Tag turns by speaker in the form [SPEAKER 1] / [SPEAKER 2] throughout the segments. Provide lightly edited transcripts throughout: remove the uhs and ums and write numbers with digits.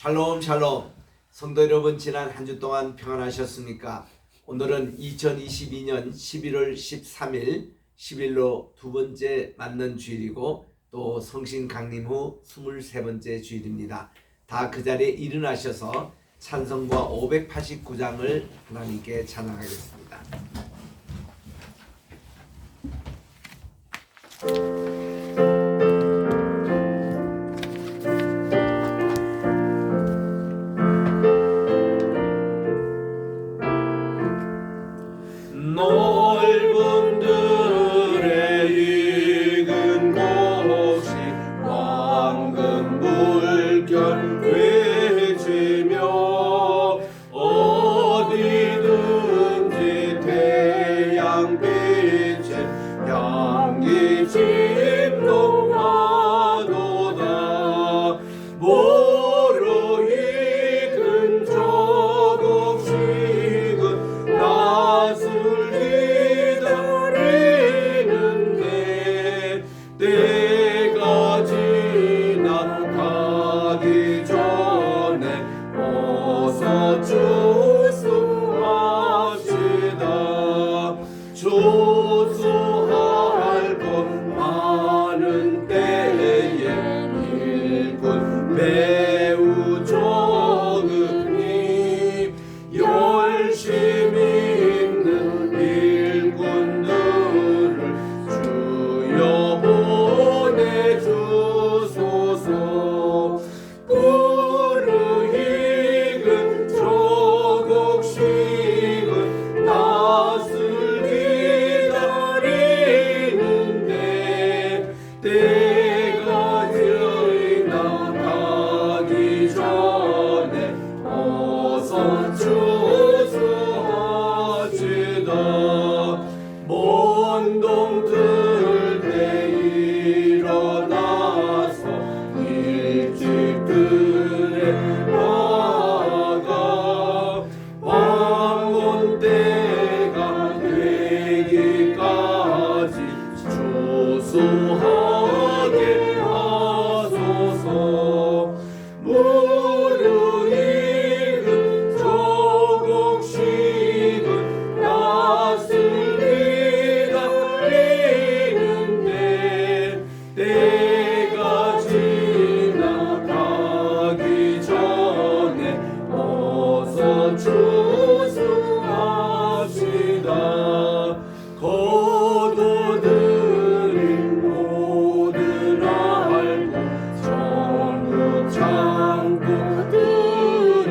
[SPEAKER 1] 샬롬 샬롬. 성도 여러분, 지난 한 주 동안 평안하셨습니까? 오늘은 2022년 11월 13일 10일로 두 번째 맞는 주일이고 또 성신 강림 후 23번째 주일입니다. 다 그 자리에 일어나셔서 찬송가 589장을 하나님께 찬양하겠습니다.
[SPEAKER 2] 넓은 들에 익은 곳이 황금 물결 되지며 어디든지 태양빛에 향기 진동하도다. 모로 익은 조국식은 낯을 기다리는데 때가 지나가기 전에 어서 추수합시다. 추수할 것 많은 때에 일꾼 매우 적으니 열심히 있는 일꾼들을 주여 보내주소서. 뿌르익은 조국식은 낯을 기다리는데 때가 지나가기 전에 어서 추수하시다. 먼 동틀 때 일어나서 일찍 들에 나가 황혼 때가 되기까지 추수하게 하소서. 무르익은 조국식은 낯을 기다리는데 때가 지나가기 전에 어서 추수합시다. 거두들이 모든 알고 전국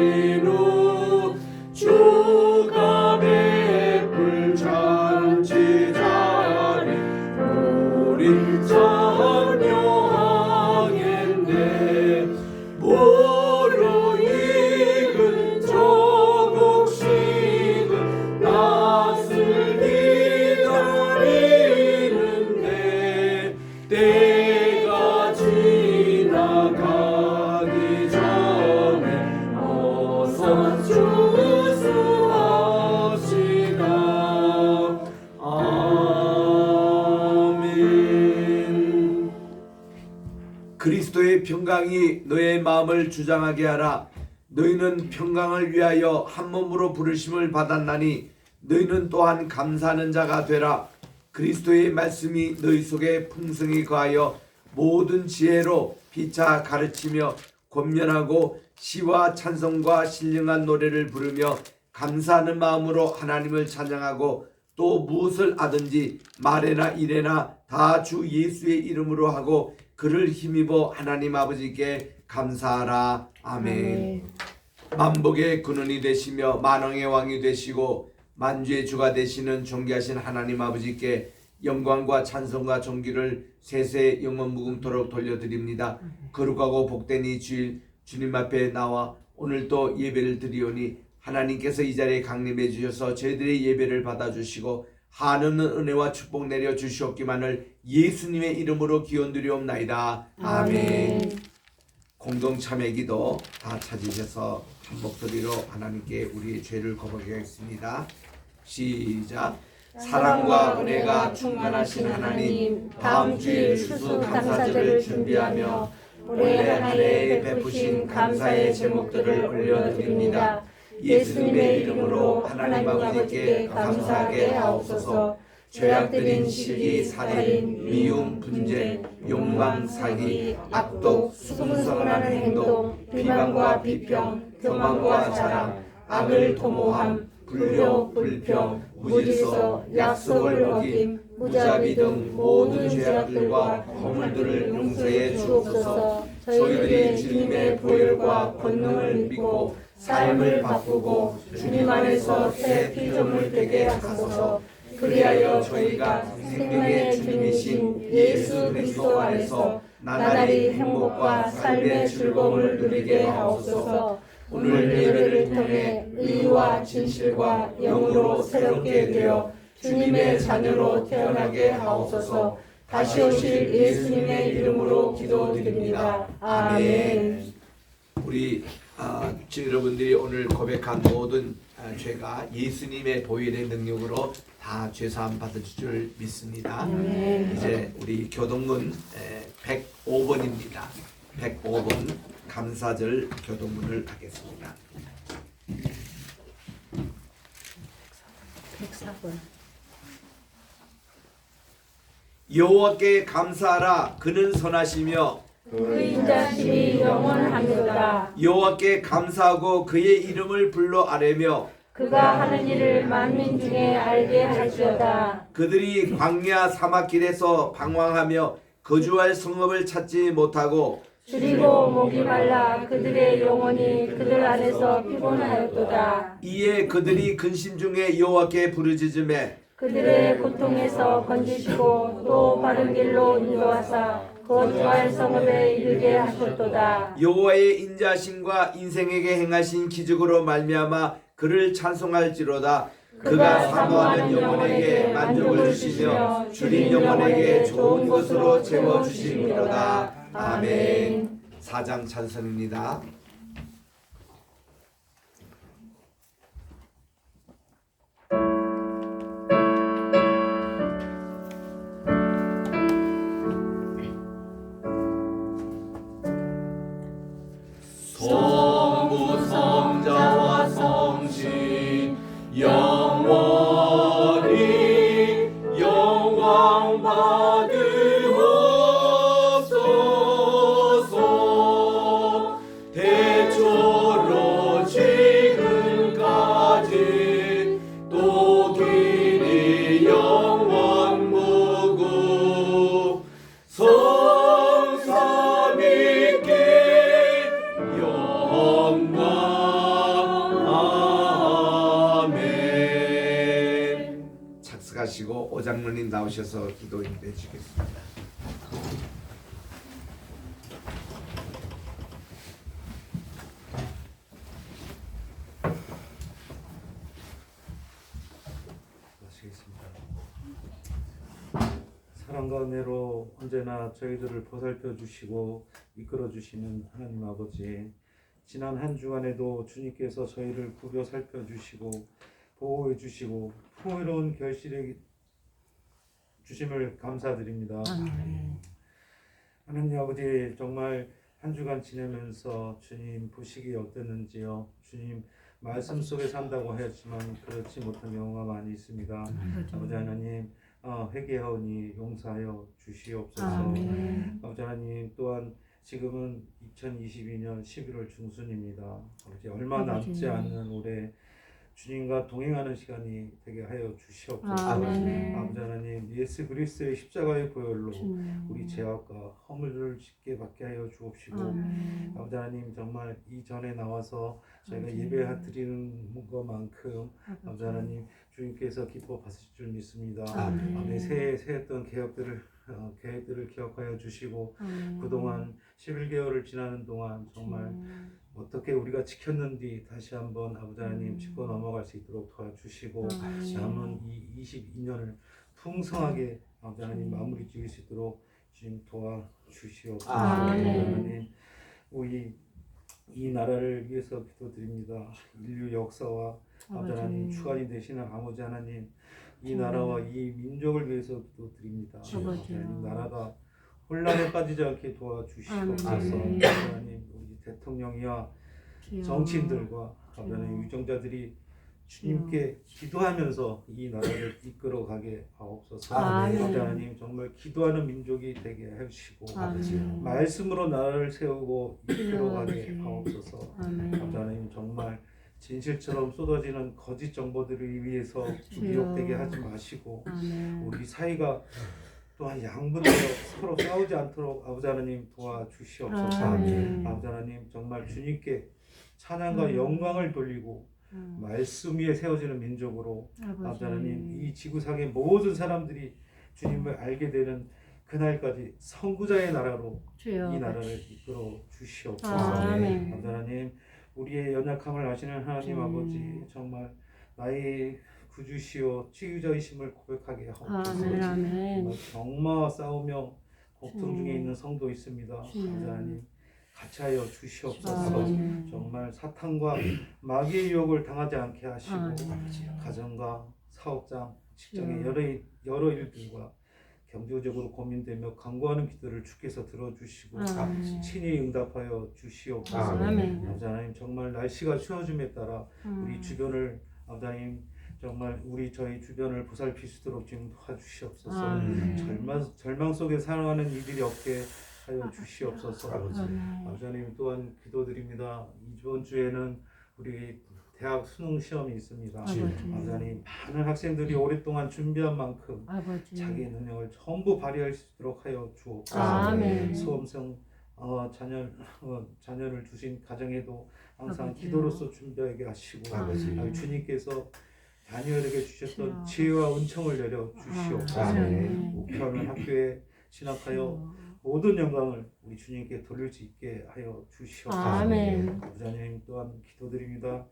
[SPEAKER 2] 창고들이로 주가 베풀 잔치 자리 우리 찬양하겠네. 무르익은 조국식은 낯을 기다리는데 때가 지나가기 전에 어서 추수합시다. 아멘.
[SPEAKER 1] 그리스도의 평강이 너의 마음을 주장하게 하라. 너희는 평강을 위하여 한 몸으로 부르심을 받았나니 너희는 또한 감사하는 자가 되라. 그리스도의 말씀이 너희 속에 풍성히 거하여 모든 지혜로 피차 가르치며 권면하고 시와 찬송과 신령한 노래를 부르며 감사하는 마음으로 하나님을 찬양하고 또 무엇을 하든지 말에나 일에나 다 주 예수의 이름으로 하고 그를 힘입어 하나님 아버지께 감사하라. 아멘. 만복의 근원이 되시며 만왕의 왕이 되시고 만주의 주가 되시는 존귀하신 하나님 아버지께 영광과 찬송과 존귀를 세세 영원 무궁토록 돌려드립니다. 거룩하고 복된 이 주일 주님 앞에 나와 오늘도 예배를 드리오니 하나님께서 이 자리에 강림해 주셔서 저희들의 예배를 받아주시고 한없는 은혜와 축복 내려 주시옵기만을 예수님의 이름으로 기원드리옵나이다. 아멘. 공동 참회 기도 다 찾으셔서 한 목소리로 하나님께 우리의 죄를 고백하겠습니다. 시작. 사랑과 은혜가 충만하신 하나님, 다음 주일 추수 감사절을 준비하며
[SPEAKER 3] 올해 한 해에 베푸신 감사의 제목들을 올려드립니다. 예수님의 이름으로 하나님 아버지께 감사하게 하옵소서. 죄악들인 시기, 살인, 미움, 분쟁, 욕망, 사기, 악독, 수분성하는 행동, 비방과 비평, 교만과 자랑, 악을 도모함, 불효, 불평, 무질서, 약속을 어김, 무자비 등 모든 죄악들과 허물들을 용서해 주옵소서. 저희들이 주님의 보혈과 권능을 믿고 삶을 바꾸고 주님 안에서 새 피조물 되게 하소서. 그리하여 저희가 생명의 주님이신 예수 그리스도 안에서 나날이 행복과 삶의 즐거움을 누리게 하옵소서. 오늘 예배를 통해 의와 진실과 영으로 새롭게 되어 주님의 자녀로 태어나게 하옵소서. 다시 오실 예수님의 이름으로 기도드립니다. 아멘.
[SPEAKER 1] 우리 여러분들이 오늘 고백한 모든 죄가 예수님의 보혈의 능력으로 다 죄사함 받을 줄 믿습니다. 이제 우리 교동문 105번입니다. 105번 감사절 교동문을 하겠습니다.
[SPEAKER 3] 104번.
[SPEAKER 1] 여호와께 감사하라. 그는 선하시며
[SPEAKER 3] 그 인자심이 영원하도다.
[SPEAKER 1] 여호와께 감사하고 그의 이름을 불러 아뢰며
[SPEAKER 3] 그가 하는 일을 만민 중에 알게 할지어다.
[SPEAKER 1] 그들이 광야 사막길에서 방황하며 거주할 성읍을 찾지 못하고
[SPEAKER 3] 줄이고 목이 말라 그들의 영혼이 그들 안에서 피곤하였도다.
[SPEAKER 1] 이에 그들이 근심 중에 여호와께 부르짖으매
[SPEAKER 3] 그들의 고통에서 건지시고 또 바른 길로 인도하사 거주할 성읍에 이르게 하셨도다.
[SPEAKER 1] 여호와의 인자심과 인생에게 행하신 기적으로 말미암아 그를 찬송할지로다. 그가 사모하는 영혼에게 만족을 주시며 줄인 영혼에게 좋은 것으로 채워주시리로다. 아멘. 4장 찬송입니다.
[SPEAKER 2] 성부 성자와 성신 영원히 영광 받으옵소서. 대초로 지금까지 또 길이 영원 무궁 성삼위께 영광. 아멘.
[SPEAKER 1] 착석하시고 오장로님 나오셔서 기도 인도해 주겠습니다.
[SPEAKER 4] 마치겠습니다. 사랑과 은혜로 언제나 저희들을 보살펴 주시고 이끌어 주시는 하나님 아버지, 지난 한 주간에도 주님께서 저희를 구겨 살펴 주시고 보호해 주시고 풍요로운 결실에 주심을 감사드립니다. 하나님 아버지, 정말 한 주간 지내면서 주님 보시기 어땠는지요? 주님 말씀 속에 산다고 하였지만 그렇지 못한 경우가 많이 있습니다. 아버지 하나님, 회개하오니 용서하여 주시옵소서. 아버지 하나님, 또한 지금은 2022년 11월 중순입니다. 아버지, 얼마 남지 않는 올해 주님과 동행하는 시간이 되게 하여 주시옵소서. 아버지 하나님, 예수 그리스도의 십자가의 보혈로 우리 죄악과 허물을 씻게 받게 하여 주옵시고, 아버지 하나님, 정말 이전에 나와서 저희가 예배 드리는 것만큼 아버지 하나님 주님께서 기뻐 받으실 줄 믿습니다. 아멘. 새해 했던 계획들을 기억하여 주시고, 그동안 11개월을 지나는 동안 정말 어떻게 우리가 지켰는지 다시 한번 아버지 하나님 짚고 넘어갈 수 있도록 도와주시고, 남은 이 22년을 풍성하게 아버지 하나님 마무리 지을 수 있도록 주님 도와주시옵소서. 하나님, 우리 이 나라를 위해서 기도드립니다. 인류 역사와 아버지 하나님 주관이 되시는 아버지 하나님, 이 나라와 이 민족을 위해서 기도드립니다. 아버지 하나님, 나라가 혼란에 빠지지 않게 도와주시옵소서.
[SPEAKER 3] 아멘.
[SPEAKER 4] 하나님 우리 대통령이야
[SPEAKER 3] 주여.
[SPEAKER 4] 정치인들과 하나님 유정자들이 주님께 기도하면서 이 나라를 이끌어가게 하옵소서.
[SPEAKER 3] 아멘.
[SPEAKER 4] 하나님 정말 기도하는 민족이 되게 해주시고
[SPEAKER 3] 아멘.
[SPEAKER 4] 말씀으로 나라를 세우고 이끌어가게
[SPEAKER 3] 아멘.
[SPEAKER 4] 하옵소서.
[SPEAKER 3] 아멘.
[SPEAKER 4] 하나님 정말 진실처럼 쏟아지는 거짓 정보들을 위해서
[SPEAKER 3] 주여.
[SPEAKER 4] 미혹되게 하지 마시고
[SPEAKER 3] 아멘.
[SPEAKER 4] 우리 사이가 또한 양분되어 서로 싸우지 않도록 아버지 하나님 도와주시옵소서.
[SPEAKER 3] 아멘.
[SPEAKER 4] 아버지 하나님 정말 주님께 찬양과 영광을 돌리고 말씀 위에 세워지는 민족으로 아버지 하나님 이 지구상의 모든 사람들이 주님을 알게 되는 그날까지 선구자의 나라로
[SPEAKER 3] 주여.
[SPEAKER 4] 이 나라를 이끌어 주시옵소서.
[SPEAKER 3] 아멘.
[SPEAKER 4] 아버지 하나님 우리의 연약함을 아시는 하나님 아버지 정말 나의 구주시오 치유자이심을 고백하게 하옵소서.
[SPEAKER 3] 아멘. 아멘.
[SPEAKER 4] 정말 경마와 싸우며 고통 중에 있는 성도 있습니다. 아버지 하나님 같이하여 주시옵소서.
[SPEAKER 3] 아멘.
[SPEAKER 4] 정말 사탄과 마귀의 유혹을 당하지 않게 하시고
[SPEAKER 3] 아멘.
[SPEAKER 4] 가정과 사업장, 직장의
[SPEAKER 3] 주여.
[SPEAKER 4] 여러 일들과 경제적으로 고민되며 간구하는 기도를 주께서 들어주시고
[SPEAKER 3] 아멘.
[SPEAKER 4] 친히 응답하여 주시옵소서.
[SPEAKER 3] 아멘.
[SPEAKER 4] 아버지 하나님 정말 날씨가 추워짐에 따라 우리 주변을 아버지 하나님 정말 저희 주변을 보살필 수 있도록 지금 도와주시옵소서.
[SPEAKER 3] 아멘.
[SPEAKER 4] 절망 속에 살아가는 이들이 없게 하여 주시옵소서.
[SPEAKER 3] 아멘.
[SPEAKER 4] 아버지 하나님 또한 기도드립니다. 이번 주에는 우리 대학 수능 시험이 있습니다.
[SPEAKER 3] 아버지.
[SPEAKER 4] 아버지 하나님 많은 학생들이 오랫동안 준비한 만큼
[SPEAKER 3] 아버지.
[SPEAKER 4] 자기의 능력을 전부 발휘할 수 있도록 하여 주옵소서.
[SPEAKER 3] 아멘.
[SPEAKER 4] 수험생 자녀를 두신 가정에도 항상
[SPEAKER 3] 아버지.
[SPEAKER 4] 기도로서 준비하게 하시고
[SPEAKER 3] 아버지.
[SPEAKER 4] 주님께서 자녀에게 주셨던
[SPEAKER 3] 주여.
[SPEAKER 4] 지혜와 은총을 내려 주시옵소서.
[SPEAKER 1] 아멘.
[SPEAKER 4] 목표하는 학교에 진학하여 모든 영광을 우리 주님께 돌릴 수 있게 하여 주시옵소서.
[SPEAKER 3] 아멘.
[SPEAKER 4] 아버지 하나님 또한 기도드립니다.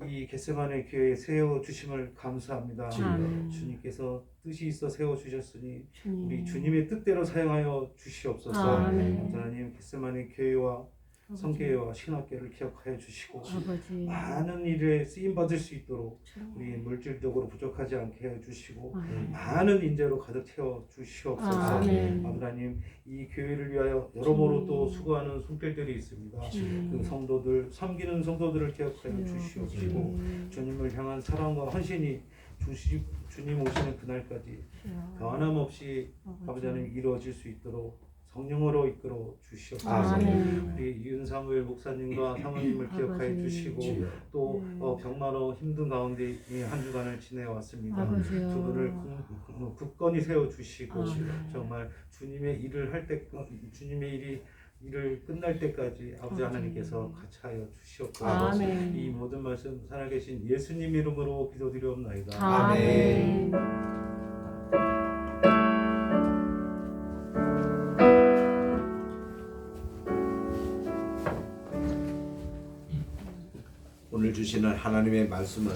[SPEAKER 4] 이 겟세마네 교회에 세워 주심을 감사합니다.
[SPEAKER 3] 아멘.
[SPEAKER 4] 주님께서 뜻이 있어 세워 주셨으니
[SPEAKER 3] 주님.
[SPEAKER 4] 우리 주님의 뜻대로 사용하여 주시옵소서.
[SPEAKER 3] 아멘.
[SPEAKER 4] 아버지 하나님 겟세마네 교회와 성교회와 신학교를 기억하여 주시고
[SPEAKER 3] 아버지.
[SPEAKER 4] 많은 일에 쓰임 받을 수 있도록 우리 물질적으로 부족하지 않게 해 주시고
[SPEAKER 3] 아멘.
[SPEAKER 4] 많은 인재로 가득 채워 주시옵소서.
[SPEAKER 3] 아멘.
[SPEAKER 4] 아버지 하나님 이 교회를 위하여 여러모로 또 수고하는 손길들이 있습니다. 그 성도들 섬기는 성도들을 기억하여 주시옵시고 주님을 향한 사랑과 헌신이 주님 오시는 그날까지 변함없이 아버지 하나님 이루어질 수 있도록 성령으로 이끌어 주시옵소서.
[SPEAKER 3] 아멘.
[SPEAKER 4] 우리 윤사무엘 목사님과 사모님을 기억하여
[SPEAKER 3] 아버지.
[SPEAKER 4] 주시고 또 병마로 힘든 가운데 이 한 주간을 지내왔습니다.
[SPEAKER 3] 아버지요.
[SPEAKER 4] 두 분을 굳건히 세워 주시고
[SPEAKER 3] 아멘.
[SPEAKER 4] 정말 주님의 일을 할 때 주님의 일을 끝날 때까지 아버지 하나님께서 같이하여 주시옵소서.
[SPEAKER 3] 아멘.
[SPEAKER 4] 이 모든 말씀 살아계신 예수님 이름으로 기도드리옵나이다.
[SPEAKER 3] 아멘.
[SPEAKER 1] 오늘 주시는 하나님의 말씀은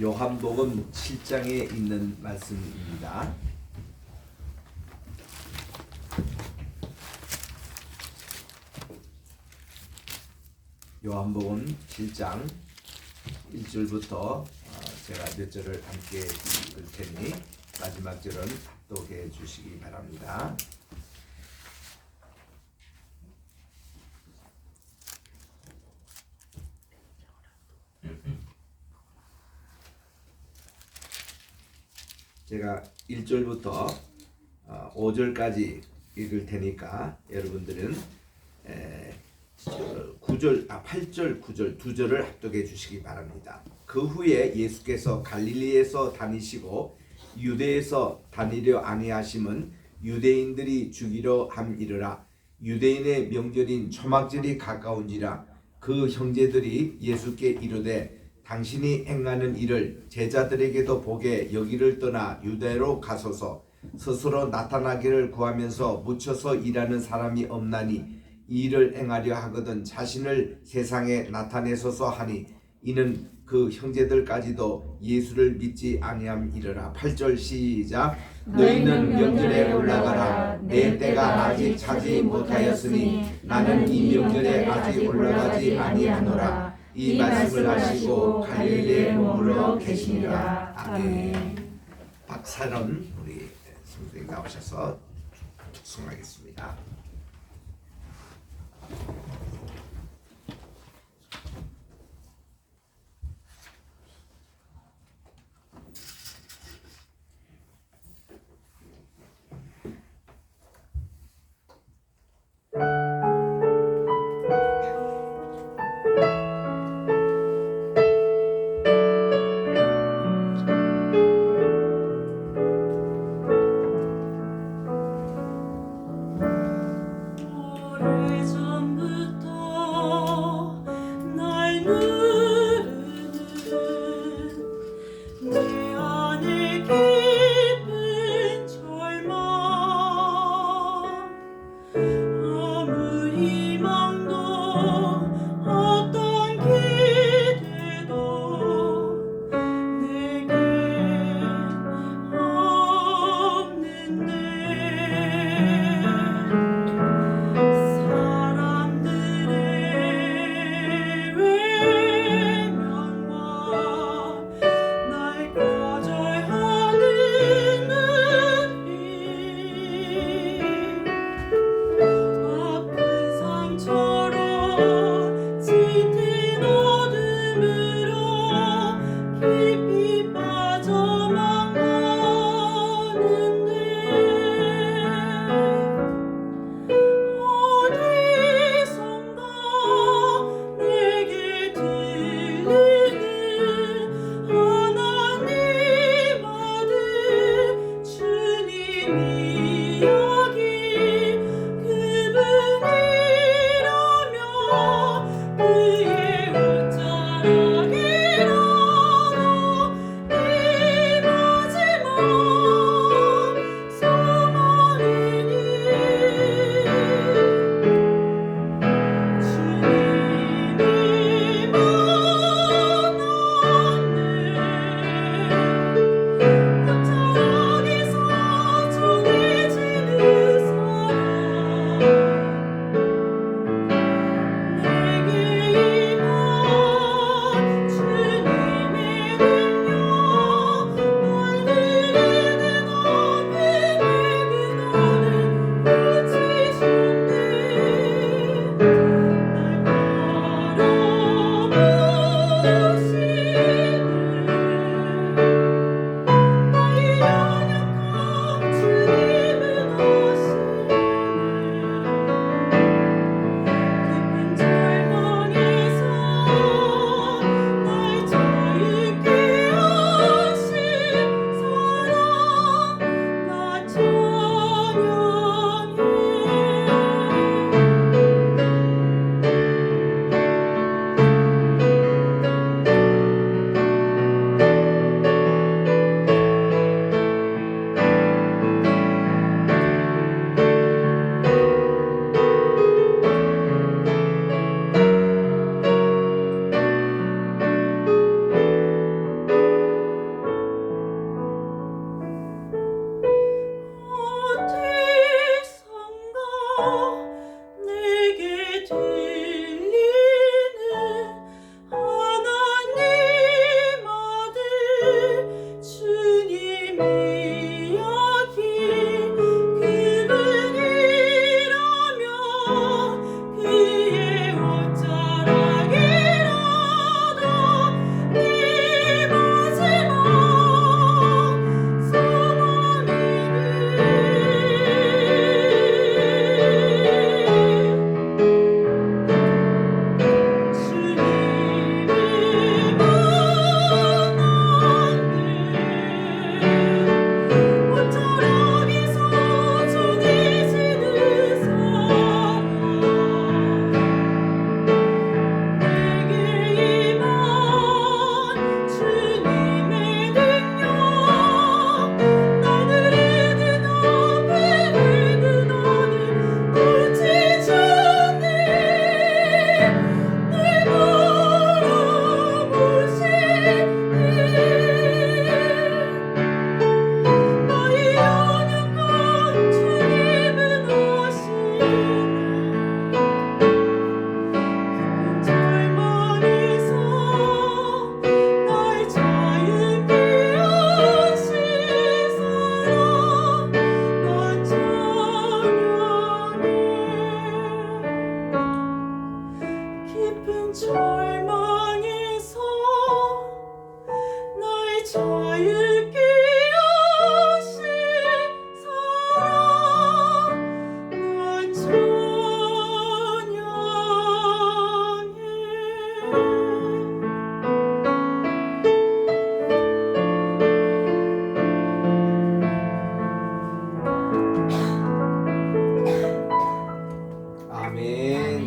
[SPEAKER 1] 요한복음 7장에 있는 말씀입니다. 요한복음 7장 1절부터 제가 몇 절을 함께 읽을 테니 마지막 절은 합독해 주시기 바랍니다. 제가 1절부터 5절까지 읽을 테니까 여러분들은 8절, 9절 두 절을 합독해 주시기 바랍니다. 그 후에 예수께서 갈릴리에서 다니시고 유대에서 다니려 아니하심은 유대인들이 죽이려 함이르라. 유대인의 명절인 초막절이 가까운지라. 그 형제들이 예수께 이르되 당신이 행하는 일을 제자들에게도 보게 여기를 떠나 유대로 가소서. 스스로 나타나기를 구하면서 묻혀서 일하는 사람이 없나니 이 일을 행하려 하거든 자신을 세상에 나타내소서 하니 이는 그 형제들까지도 예수를 믿지 아니함이르라. 8절 시작. 너희는 명절에 올라가라. 내 때가 아직 차지 못하였으니 나는 이 명절에 아직 올라가지 아니하노라. 이 말씀을 하시고 갈릴리에 머물러 계시니라. 아멘. 박사람 우리 선생님 나오셔서 승하겠습니다.
[SPEAKER 2] 오래전부터 날 누르는 내 안에 깊은 절망 아무 희망도 어떤 기대도 내게 없는데 사람들의 외면과 날 거절하는 눈빛 아픈 상처로 짙은 어둠으로 깊이 빠져만 가는데 어디선가 내게 들리는 하나님 아들 주님 이야기 그분이라면 깊은 절망에서 날 자유케 하신 사랑 난
[SPEAKER 1] 아멘.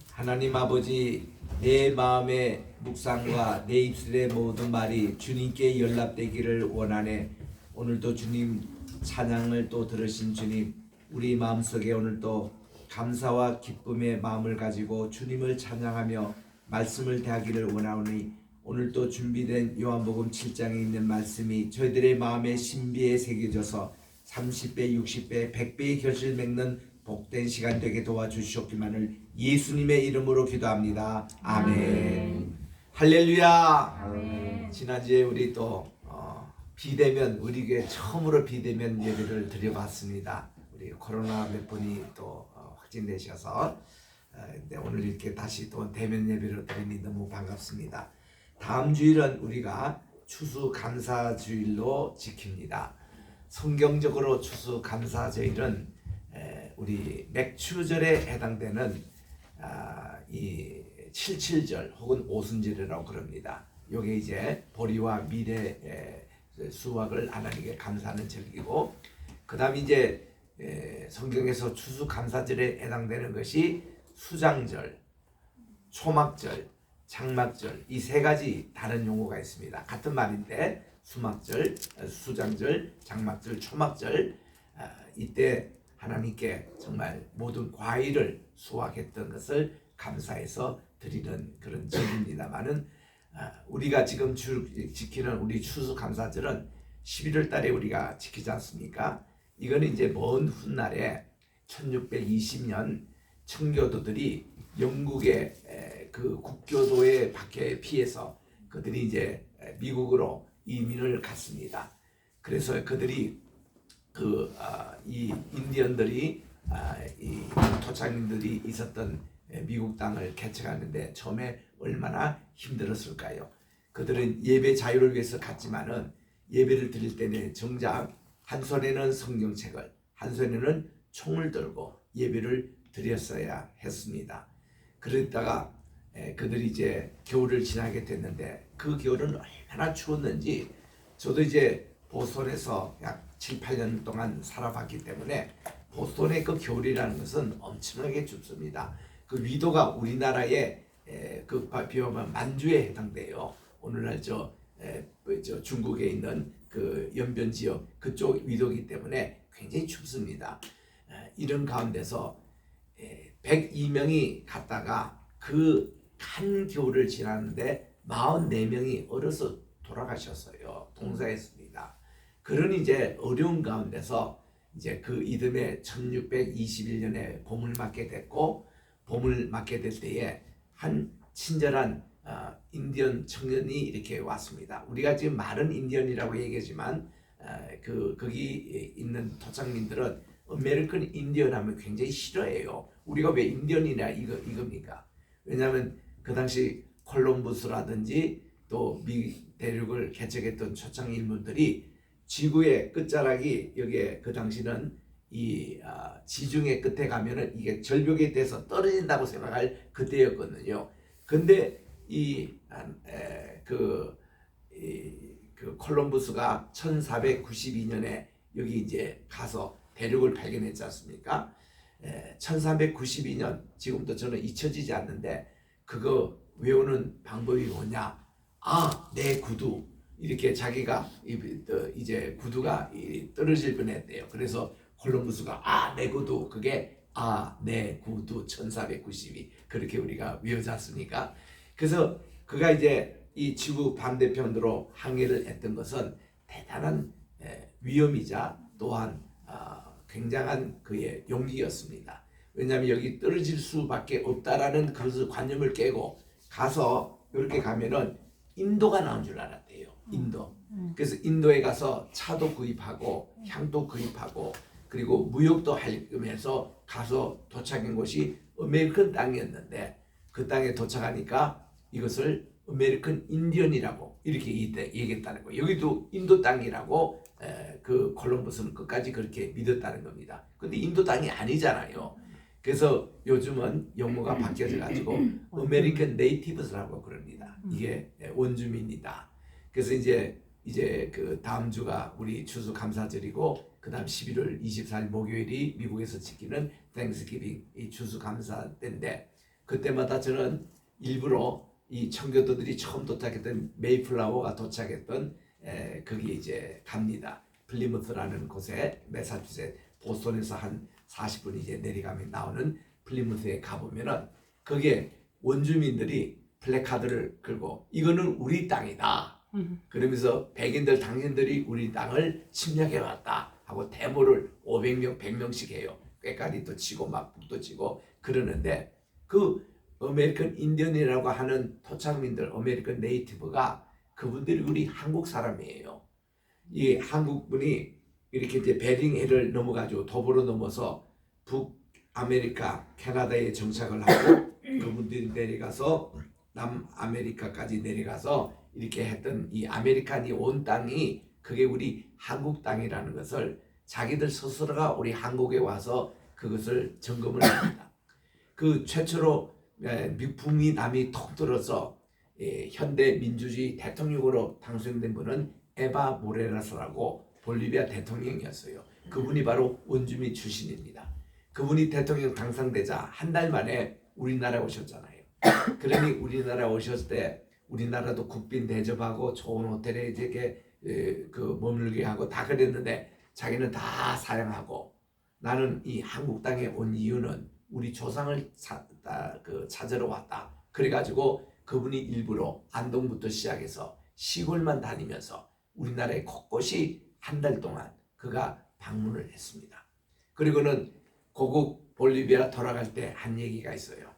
[SPEAKER 1] 하나님 아버지, 내 마음의 묵상과 내 입술의 모든 말이 주님께 연락되기를 원하네. 오늘도 주님 찬양을 또 들으신 주님, 우리 마음속에 오늘도 감사와 기쁨의 마음을 가지고 주님을 찬양하며 말씀을 대하기를 원하오니, 오늘도 준비된 요한복음 7장에 있는 말씀이 저희들의 마음의 신비에 새겨져서 30배, 60배, 100배의 결실 맺는 복된 시간 되게 도와주시옵기만을 예수님의 이름으로 기도합니다. 아멘. 할렐루야. 지난주에 우리 또 비대면, 우리 교회 처음으로 비대면 예배를 드려봤습니다. 우리 코로나 몇 분이 또 확진되셔서 근데 오늘 이렇게 다시 또 대면 예배를 드리니 너무 반갑습니다. 다음 주일은 우리가 추수감사주일로 지킵니다. 성경적으로 추수감사주일은 우리 맥추절에 해당되는 이 칠칠절 혹은 오순절이라고 그럽니다. 요게 이제 보리와 밀의 수확을 하나님께 감사하는 절기고, 그 다음 이제 성경에서 추수감사절에 해당되는 것이 수장절, 초막절, 장막절, 이 세 가지 다른 용어가 있습니다. 같은 말인데 수막절, 수장절, 장막절, 초막절, 이때 하나님께 정말 모든 과일을 수확했던 것을 감사해서 드리는 그런 절기입니다만은, 우리가 지금 지키는 우리 추수감사절은 11월 달에 우리가 지키지 않습니까? 이거는 이제 먼 훗날에 1620년 청교도들이 영국의 그 국교도의 박해에 피해서 그들이 이제 미국으로 이민을 갔습니다. 그래서 그들이 이 인디언들이 이 토착민들이 있었던 미국 땅을 개척하는데 처음에 얼마나 힘들었을까요? 그들은 예배 자유를 위해서 갔지만은 예배를 드릴 때는 정작 한 손에는 성경책을, 한 손에는 총을 들고 예배를 드렸어야 했습니다. 그러다가 그들이 이제 겨울을 지나게 됐는데, 그 겨울은 얼마나 추웠는지 저도 이제 보스턴에서 약 7, 8년 동안 살아봤기 때문에 보스턴의 그 겨울이라는 것은 엄청나게 춥습니다. 그 위도가 우리나라의 그 비하면 만주에 해당돼요. 오늘날 저 중국에 있는 그 연변 지역 그쪽 위도이기 때문에 굉장히 춥습니다. 이런 가운데서 102명이 갔다가 그 한 겨울을 지났는데 44명이 얼어서 돌아가셨어요. 동사했습니다. 그런 이제 어려운 가운데서 이제 그 이듬해 1621년에 봄을 맞게 됐고, 봄을 맞게 될 때에 한 친절한 인디언 청년이 이렇게 왔습니다. 우리가 지금 말은 인디언이라고 얘기하지만 거기 있는 토착민들은 아메리칸 인디언 하면 굉장히 싫어해요. 우리가 왜 인디언이냐 이겁니까? 왜냐하면 그 당시 콜럼부스라든지 또 미 대륙을 개척했던 초창 인물들이 지구의 끝자락이 여기에 그 당시는 이 지중해 끝에 가면은 이게 절벽에 대해서 떨어진다고 생각할 그때였거든요. 근데 그 콜럼부스가 1492년에 여기 이제 가서 대륙을 발견했지 않습니까? 1392년, 지금도 저는 잊혀지지 않는데 그거 외우는 방법이 뭐냐? 내 구두. 이렇게 자기가 이제 구두가 떨어질 뻔했대요. 그래서 콜럼부스가 내 구두, 그게 내 구두 1492 그렇게 우리가 외우지 않습니까? 그래서 그가 이제 이 지구 반대편으로 항해를 했던 것은 대단한 위험이자 또한 굉장한 그의 용기였습니다. 왜냐하면 여기 떨어질 수밖에 없다라는 그 관념을 깨고 가서 이렇게 가면은 인도가 나온 줄 알았대요. 인도. 그래서 인도에 가서 차도 구입하고 향도 구입하고 그리고 무역도 하면서 가서 도착한 곳이 아메리칸 땅이었는데 그 땅에 도착하니까 이것을 아메리칸 인디언이라고 이렇게 얘기했다는 거예요. 여기도 인도 땅이라고 그 콜럼버스는 끝까지 그렇게 믿었다는 겁니다. 근데 인도 땅이 아니잖아요. 그래서 요즘은 용어가 바뀌어져 가지고 아메리칸 네이티브스라고 그럽니다. 이게 원주민이다. 그래서 이제 그 다음 주가 우리 추수감사절이고 그다음 11월 24일 목요일이 미국에서 지키는 땡스기빙 이 추수감사 때인데 그때마다 저는 일부러 이 청교도들이 처음 도착했던 메이플라워가 도착했던 거기 이제 갑니다. 플리무스라는 곳에 매사추세츠 보스턴에서 한 40분 이제 내려가면 나오는 플리무스에 가보면은 거기에 원주민들이 플래카드를 걸고 이거는 우리 땅이다. 그러면서 백인들 당신들이 우리 땅을 침략해 왔다 하고 데모를 500명 100명씩 해요. 꾀까리도 치고 막 북도 치고 그러는데 그 아메리칸 인디언이라고 하는 토착민들 아메리칸 네이티브가 그분들이 우리 한국 사람이에요. 이 한국 분이 이렇게 이제 베링해를 넘어가지고 도보로 넘어서 북아메리카 캐나다에 정착을 하고 그분들이 내려가서 남아메리카까지 내려가서 이렇게 했던 이 아메리칸이 온 땅이 그게 우리 한국 땅이라는 것을 자기들 스스로가 우리 한국에 와서 그것을 점검을 합니다. 그 최초로 북미 남이 통틀어서 현대 민주주의 대통령으로 당선된 분은 에바 모레라스라고 볼리비아 대통령이었어요. 그분이 바로 원주민 출신입니다. 그분이 대통령 당선되자 한 달 만에 우리나라에 오셨잖아요. 그러니 우리나라에 오셨을 때 우리나라도 국빈 대접하고 좋은 호텔에 이렇게 그 머물게 하고 다 그랬는데 자기는 다 사양하고 나는 이 한국 땅에 온 이유는 우리 조상을 찾으러 왔다. 그래가지고 그분이 일부러 안동부터 시작해서 시골만 다니면서 우리나라의 곳곳이 한 달 동안 그가 방문을 했습니다. 그리고는 고국 볼리비아 돌아갈 때 한 얘기가 있어요.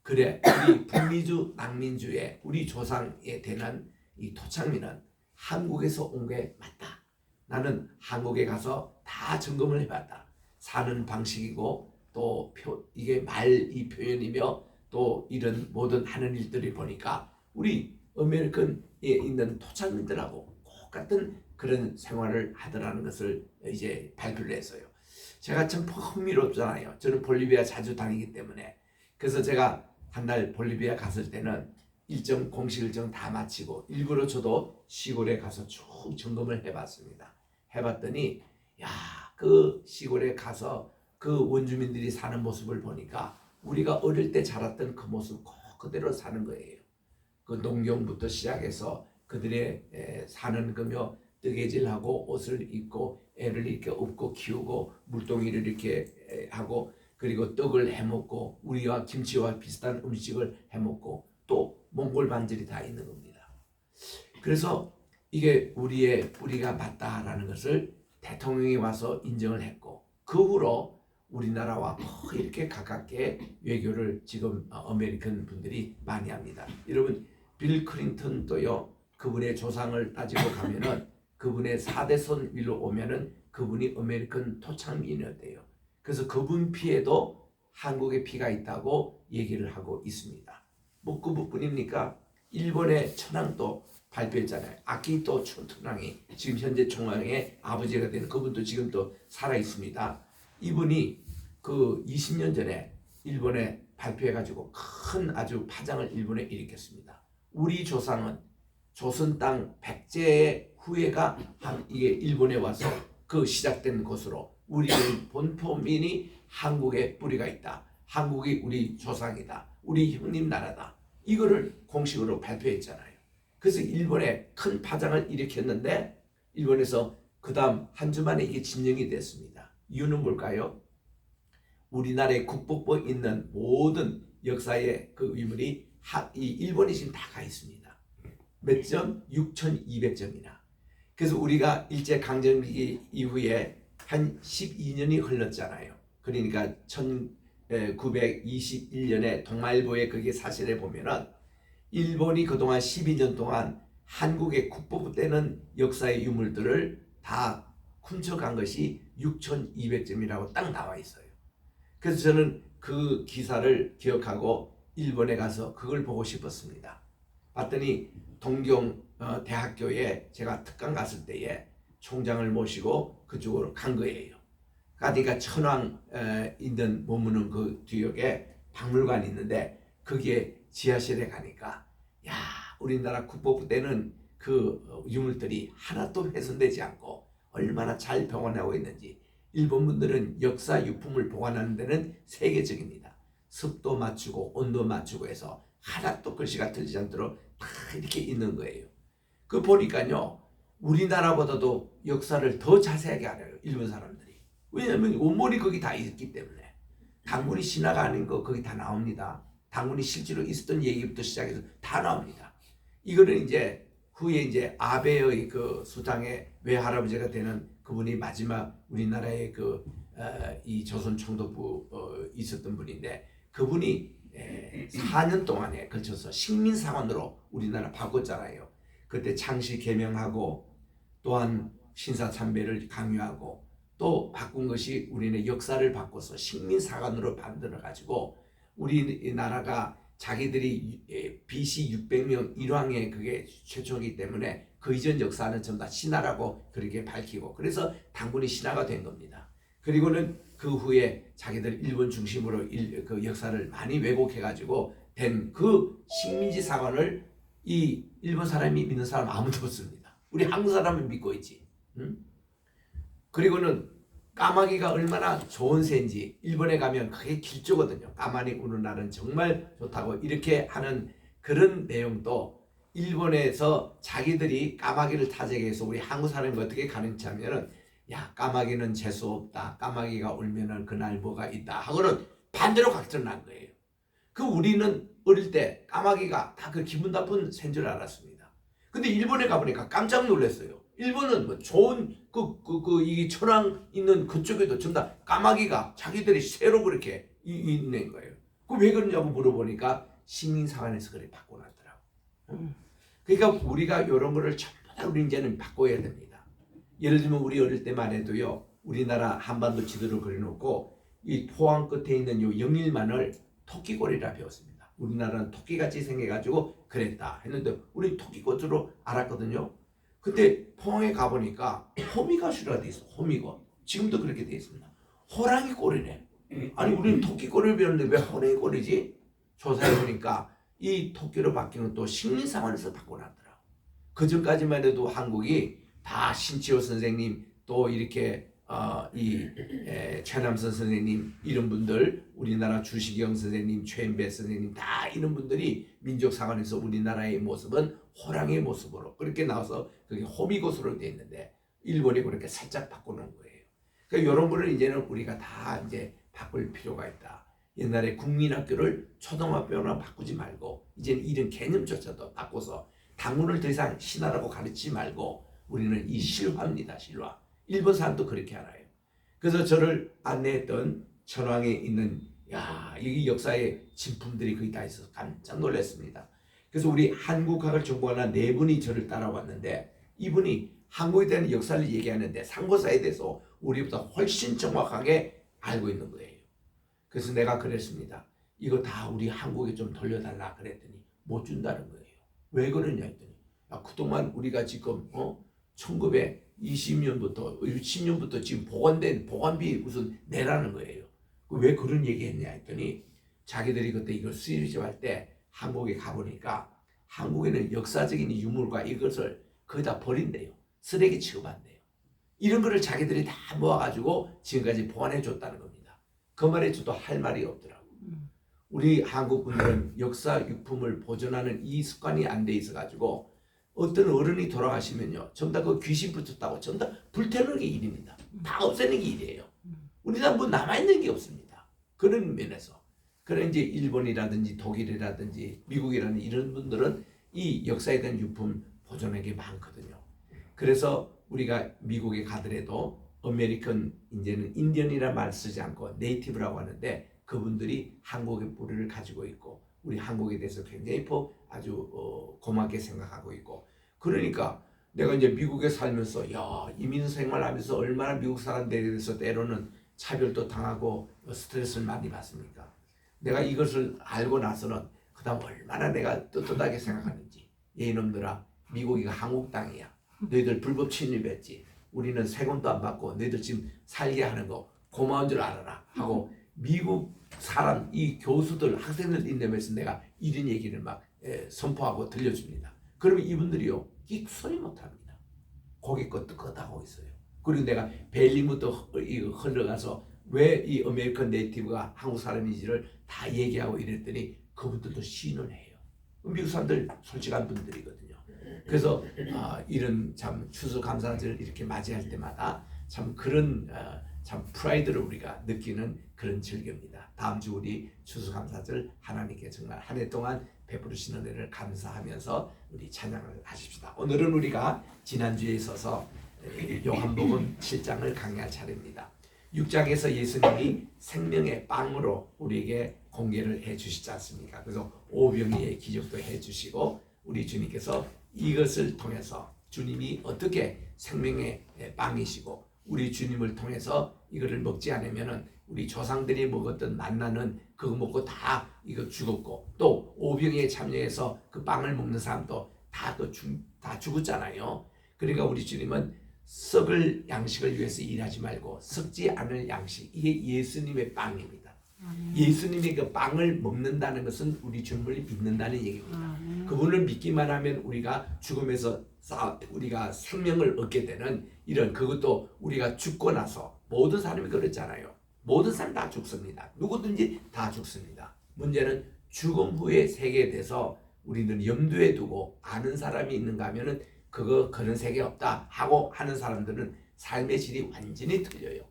[SPEAKER 1] 그래 우리 북미주 낭민주의 우리 조상에 되는 이 토착민은 한국에서 온 게 맞다. 나는 한국에 가서 다 점검을 해봤다. 사는 방식이고 또 이게 이 표현이며 또 이런 모든 하는 일들이 보니까 우리 아메리칸에 있는 토착민들하고 똑같은 그런 생활을 하더라는 것을 이제 발표를 했어요. 제가 참 흥미롭잖아요. 저는 볼리비아 자주 다니기 때문에. 그래서 제가 한 달 볼리비아 갔을 때는 공식 일정 다 마치고 일부러 저도 시골에 가서 쭉 점검을 해봤습니다. 해봤더니 그 시골에 가서 그 원주민들이 사는 모습을 보니까 우리가 어릴 때 자랐던 그 모습 그대로 사는 거예요. 그 농경부터 시작해서 그들의 사는 거며 뜨개질하고 옷을 입고 애를 이렇게 업고 키우고 물동이를 이렇게 하고 그리고 떡을 해먹고 우리와 김치와 비슷한 음식을 해먹고 또 몽골 반절이 다 있는 겁니다. 그래서 이게 우리의 뿌리가 맞다라는 것을 대통령이 와서 인정을 했고 그 후로 우리나라와 거의 이렇게 가깝게 외교를 지금 아메리칸 분들이 많이 합니다. 여러분 빌 클린턴도요. 그분의 조상을 따지고 가면은 그분의 4대손 위로 오면은 그분이 아메리칸 토착민이었대요. 그래서 그분 피에도 한국의 피가 있다고 얘기를 하고 있습니다. 뭐 그분뿐입니까? 일본의 천황도 발표했잖아요. 아키히토 촌토랑이 지금 현재 총왕의 아버지가 되는 그분도 지금 또 살아 있습니다. 이분이 그 20년 전에 일본에 발표해가지고 큰 아주 파장을 일본에 일으켰습니다. 우리 조상은 조선 땅 백제의 후예가 이게 일본에 와서 그 시작된 곳으로 우리는 본토민이 한국에 뿌리가 있다. 한국이 우리 조상이다. 우리 형님 나라다. 이거를 공식으로 발표했잖아요. 그래서 일본에 큰 파장을 일으켰는데 일본에서 그 다음 한 주 만에 이게 진정이 됐습니다. 이유는 뭘까요? 우리나라의 국보에 있는 모든 역사의 그 유물이 이 일본에 지금 다 가 있습니다. 몇 점? 6,200점이나. 그래서 우리가 일제강점기 이후에 한 12년이 흘렀잖아요. 그러니까 1921년에 동아일보에 그게 사실에 보면은 일본이 그동안 12년 동안 한국의 국보부 때는 역사의 유물들을 다 훔쳐간 것이 6,200점이라고 딱 나와 있어요. 그래서 저는 그 기사를 기억하고 일본에 가서 그걸 보고 싶었습니다. 봤더니 동경 대학교에 제가 특강 갔을 때에 총장을 모시고 그쪽으로 간 거예요. 가니까 천왕 있는 머무는 그 뒤역에 박물관이 있는데 거기에 지하실에 가니까 야, 우리나라 국보부 때는 그 유물들이 하나도 훼손되지 않고 얼마나 잘 병원하고 있는지. 일본 분들은 역사 유품을 보관하는 데는 세계적입니다. 습도 맞추고 온도 맞추고 해서 하나도 글씨가 틀리지 않도록 다 이렇게 있는 거예요. 그 보니까요, 우리나라보다도 역사를 더 자세하게 알아요, 일본 사람들이. 왜냐하면 원본이 거기 다 있기 때문에. 당군이 신화가 아닌 거 거기 다 나옵니다. 당군이 실제로 있었던 얘기부터 시작해서 다 나옵니다. 이거는 이제 후에 이제 아베의 그 수장의 외할아버지가 되는 그분이 마지막 우리나라의 이 조선 총독부 있었던 분인데, 그분이 4년 동안에 걸쳐서 식민사관으로 우리나라 바꿨잖아요. 그때 창씨 개명하고 또한 신사참배를 강요하고 또 바꾼 것이 우리는 역사를 바꿔서 식민사관으로 만들어가지고 우리나라가 자기들이 BC 600명 일왕의 그게 최초이기 때문에 그 이전 역사는 전부 다 신화라고 그렇게 밝히고, 그래서 당군이 신화가 된 겁니다. 그리고는 그 후에 자기들 일본 중심으로 그 역사를 많이 왜곡해가지고 된 그 식민지 사관을 이 일본 사람이 믿는 사람 아무도 없습니다. 우리 한국 사람은 믿고 있지. 응? 그리고는 까마귀가 얼마나 좋은 새인지 일본에 가면 그게 길조거든요. 까마귀 우는 날은 정말 좋다고 이렇게 하는 그런 내용도 일본에서 자기들이 까마귀를 타작해서 우리 한국 사람이 어떻게 가능하면은, 야, 까마귀는 재수 없다, 까마귀가 울면은 그날 뭐가 있다 하고는 반대로 각설난 거예요. 그 우리는 어릴 때 까마귀가 다 그 기분 나쁜 새인 줄 알았습니다. 근데 일본에 가보니까 깜짝 놀랐어요. 일본은 뭐 좋은 이 천황 있는 그쪽에도 전부 다 까마귀가 자기들이 새로 그렇게 있는 거예요. 그 왜 그러냐고 물어보니까 식민사관에서 그래 바꿔놨더라고. 그러니까 우리가 이런 거를 전부 다 우리 이제는 바꿔야 됩니다. 예를 들면 우리 어릴 때만 해도요, 우리나라 한반도 지도를 그려놓고 이 포항 끝에 있는 요 영일만을 토끼골이라 배웠습니다. 우리나라는 토끼같이 생겨가지고 그랬다 했는데 우리 토끼꽃으로 알았거든요. 근데 포항에 가보니까 호미가시라 돼 있어. 호미가 지금도 그렇게 돼 있습니다. 호랑이 꼴이네. 아니 우리는 토끼 꼴을 배웠는데 왜 호랑이 꼴이지? 조사해보니까 이 토끼로 바뀌는 또 식민사관에서 바꿔놨더라고. 그 전까지만 해도 한국이 다 신치호 선생님 또 이렇게 최남선 선생님 이런 분들, 우리나라 주시경 선생님, 최인배 선생님 다 이런 분들이 민족사관에서 우리나라의 모습은 호랑이의 모습으로 그렇게 나와서 그게 호미곶으로 되어 있는데 일본이 그렇게 살짝 바꿔놓은 거예요. 그러니까 이런 거를 이제는 우리가 다 이제 바꿀 필요가 있다. 옛날에 국민학교를 초등학교나 바꾸지 말고 이제는 이런 개념조차도 바꿔서 당군을 더 이상 신화라고 가르치지 말고 우리는 이 실화입니다. 실화. 일본 사람도 그렇게 알아요. 그래서 저를 안내했던 천황에 있는 이 역사의 진품들이 거기 다 있어서 깜짝 놀랐습니다. 그래서 우리 한국학을 전공하는 4분이 저를 따라왔는데 이분이 한국에 대한 역사를 얘기하는데 상고사에 대해서 우리보다 훨씬 정확하게 알고 있는 거예요. 그래서 내가 그랬습니다. 이거 다 우리 한국에 좀 돌려달라 그랬더니 못 준다는 거예요. 왜 그러냐 했더니 그동안 우리가 지금 1920년부터 60년부터 지금 보관된 보관비 무슨 내라는 거예요. 왜 그런 얘기 했냐 했더니 자기들이 그때 이걸 수입할 때 한국에 가보니까 한국에는 역사적인 유물과 이것을 거의 다 버린대요. 쓰레기 취급한대요. 이런 거를 자기들이 다 모아가지고 지금까지 보관해 줬다는 겁니다. 그 말에 저도 할 말이 없더라고. 우리 한국 분들은 역사 유품을 보존하는 이 습관이 안 돼 있어가지고 어떤 어른이 돌아가시면요, 전부 다 그 귀신 붙었다고 전부 다 불태우는 게 일입니다. 다 없애는 게 일이에요. 우리나라 뭐 남아있는 게 없습니다. 그런 면에서. 그런 이제 일본이라든지 독일이라든지 미국이라든지 이런 분들은 이 역사에 대한 유품 보존하는 게 많거든요. 그래서 우리가 미국에 가더라도 아메리칸 이제는 인디언이라는 말 쓰지 않고 네이티브라고 하는데 그분들이 한국의 뿌리를 가지고 있고 우리 한국에 대해서 굉장히 아주 고맙게 생각하고 있고 그러니까 내가 이제 미국에 살면서 야 이민 생활하면서 얼마나 미국 사람들에 대해서 때로는 차별도 당하고 스트레스를 많이 받습니까? 내가 이것을 알고 나서는 그다음 얼마나 내가 떳떳하게 생각하는지. 이놈들아, 미국이가 한국 땅이야. 너희들 불법 침입했지. 우리는 세금도 안 받고 너희들 지금 살게 하는 거 고마운 줄 알아라 하고 미국 사람 이 교수들 학생들 인내면서 내가 이런 얘기를 막 선포하고 들려줍니다. 그러면 이분들이요 끽 소리 못합니다. 고개 끄덕끄덕하고 있어요. 그리고 내가 벨리부터 흘러가서 왜 이 아메리칸 네이티브가 한국 사람인지를 다 얘기하고 이랬더니 그분들도 시인을 해요. 미국 사람들 솔직한 분들이거든요. 그래서 이런 참 추수감사절을 이렇게 맞이할 때마다 참 그런 참 프라이드를 우리가 느끼는 그런 절기입니다. 다음 주 우리 추수감사절 하나님께 정말 한 해 동안 베푸시는 은혜를 감사하면서 우리 찬양을 하십시다. 오늘은 우리가 지난주에 있어서 요한복음 7장을 강의할 차례입니다. 6장에서 예수님이 생명의 빵으로 우리에게 공개를 해 주시지 않습니까? 그래서 오병이의 기적도 해 주시고 우리 주님께서 이것을 통해서 주님이 어떻게 생명의 빵이시고 우리 주님을 통해서 이거를 먹지 않으면은 우리 조상들이 먹었던 만나는 그거 먹고 다 이거 죽었고 또 오병이에 참여해서 그 빵을 먹는 사람도 다 죽었잖아요. 그러니까 우리 주님은 썩을 양식을 위해서 일하지 말고 썩지 않을 양식, 이게 예수님의 빵입니다. 예수님이 그 빵을 먹는다는 것은 우리 주님을 믿는다는 얘기입니다. 그분을 믿기만 하면 우리가 죽음에서 우리가 생명을 얻게 되는 이런 그것도 우리가 죽고 나서 모든 사람이 그렇잖아요. 모든 사람 다 죽습니다. 누구든지 다 죽습니다. 문제는 죽음 후의 세계에 대해서 우리는 염두에 두고 아는 사람이 있는가 하면은 그런 세계 없다 하고 하는 사람들은 삶의 질이 완전히 틀려요.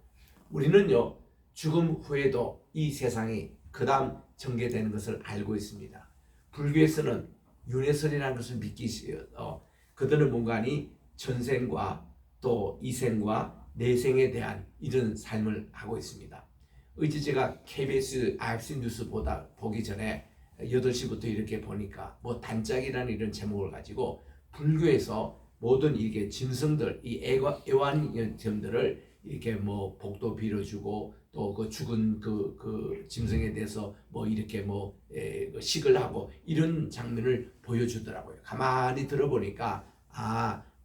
[SPEAKER 1] 우리는요 죽음 후에도 이 세상이 그 다음 전개되는 것을 알고 있습니다. 불교에서는 윤회설이라는 것을 믿기시어 그들은 뭔가니 전생과 또 이생과 내생에 대한 이런 삶을 하고 있습니다. 어제 제가 KBS IFC 뉴스 보기 전에 8시부터 이렇게 보니까 뭐 단짝이라는 이런 제목을 가지고 불교에서 모든 이게 짐승들, 이 애완견들을 이렇게 뭐 복도 빌어주고 또 그 죽은 그 짐승에 대해서 뭐 이렇게 식을 하고 이런 장면을 보여주더라고요. 가만히 들어보니까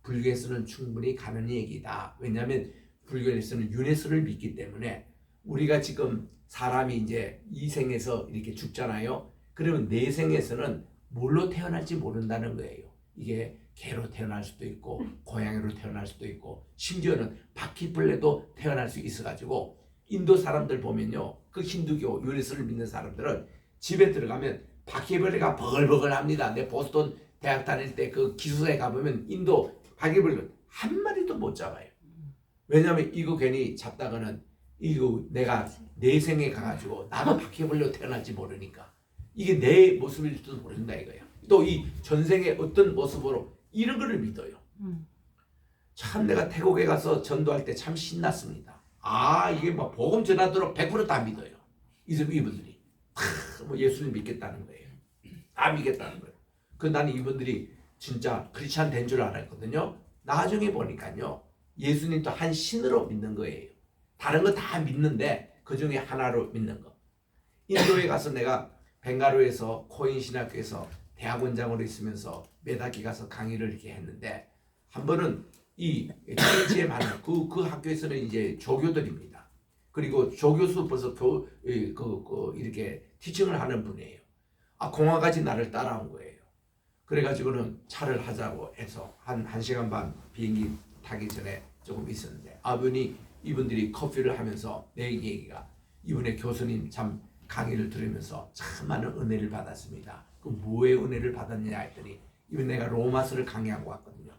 [SPEAKER 1] 불교에서는 충분히 가는 얘기다. 왜냐하면 불교에서는 윤회설을 믿기 때문에 우리가 지금 사람이 이제 이 생에서 이렇게 죽잖아요. 그러면 내 생에서는 뭘로 태어날지 모른다는 거예요. 이게 개로 태어날 수도 있고 고양이로 태어날 수도 있고 심지어는 바퀴벌레도 태어날 수 있어가지고 인도 사람들 보면요 그 힌두교 윤회설을 믿는 사람들은 집에 들어가면 바퀴벌레가 버글버글합니다. 내 보스턴 대학 다닐 때 그 기숙사에 가보면 인도 바퀴벌레 한 마리도 못 잡아요. 왜냐하면 이거 괜히 잡다가는 이거 내가 내 생에 가가지고 나도 바퀴벌레로 태어날지 모르니까 이게 내 모습일지도 모른다 이거야. 또 이 전생의 어떤 모습으로 이런 거를 믿어요. 참 내가 태국에 가서 전도할 때 참 신났습니다. 이게 막 복음 전하도록 100% 다 믿어요. 이분들이 뭐 예수님 믿겠다는 거예요. 다 믿겠다는 거예요. 나는 이분들이 진짜 크리스찬 된 줄 알았거든요. 나중에 보니까요 예수님도 한 신으로 믿는 거예요. 다른 거 다 믿는데 그 중에 하나로 믿는 거. 인도에 가서 내가 벵가루에서 코인 신학교에서 대학원장으로 있으면서 몇 학기 가서 강의를 이렇게 했는데 한 번은 이 TH에 많은 그 학교에서는 이제 조교들입니다. 그리고 조교수 벌써 이렇게 티칭을 하는 분이에요. 공화까지 나를 따라온 거예요. 그래가지고는 차를 하자고 해서 한 1시간 반 비행기 타기 전에 조금 있었는데 이분들이 커피를 하면서 내 얘기가 이분의 교수님 참 강의를 들으면서 참 많은 은혜를 받았습니다. 그 뭐의 은혜를 받았느냐 했더니 이번 내가 로마서를 강의하고 왔거든요.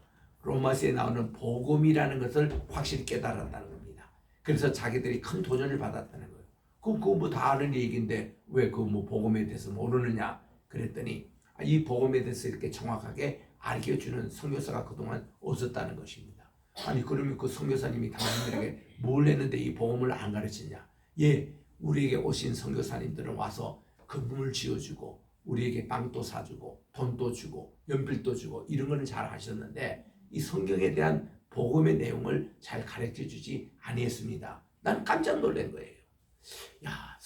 [SPEAKER 1] 로마서에 나오는 복음이라는 것을 확실히 깨달았다는 겁니다. 그래서 자기들이 큰 도전을 받았다는 거예요. 그거 뭐 다 아는 얘기인데 왜 그 뭐 복음에 대해서 모르느냐 그랬더니 이 복음에 대해서 이렇게 정확하게 알려주는 선교사가 그동안 없었다는 것입니다. 그러면 그 선교사님이 당신들에게 뭘 했는데 이 복음을 안 가르치냐? 우리에게 오신 선교사님들은 와서 건물을 지어주고
[SPEAKER 5] 우리에게 빵도 사주고 돈도 주고 연필도 주고 이런 거는 잘 하셨는데 이 성경에 대한 복음의 내용을 잘 가르쳐 주지 아니했습니다. 난 깜짝 놀란 거예요. 야,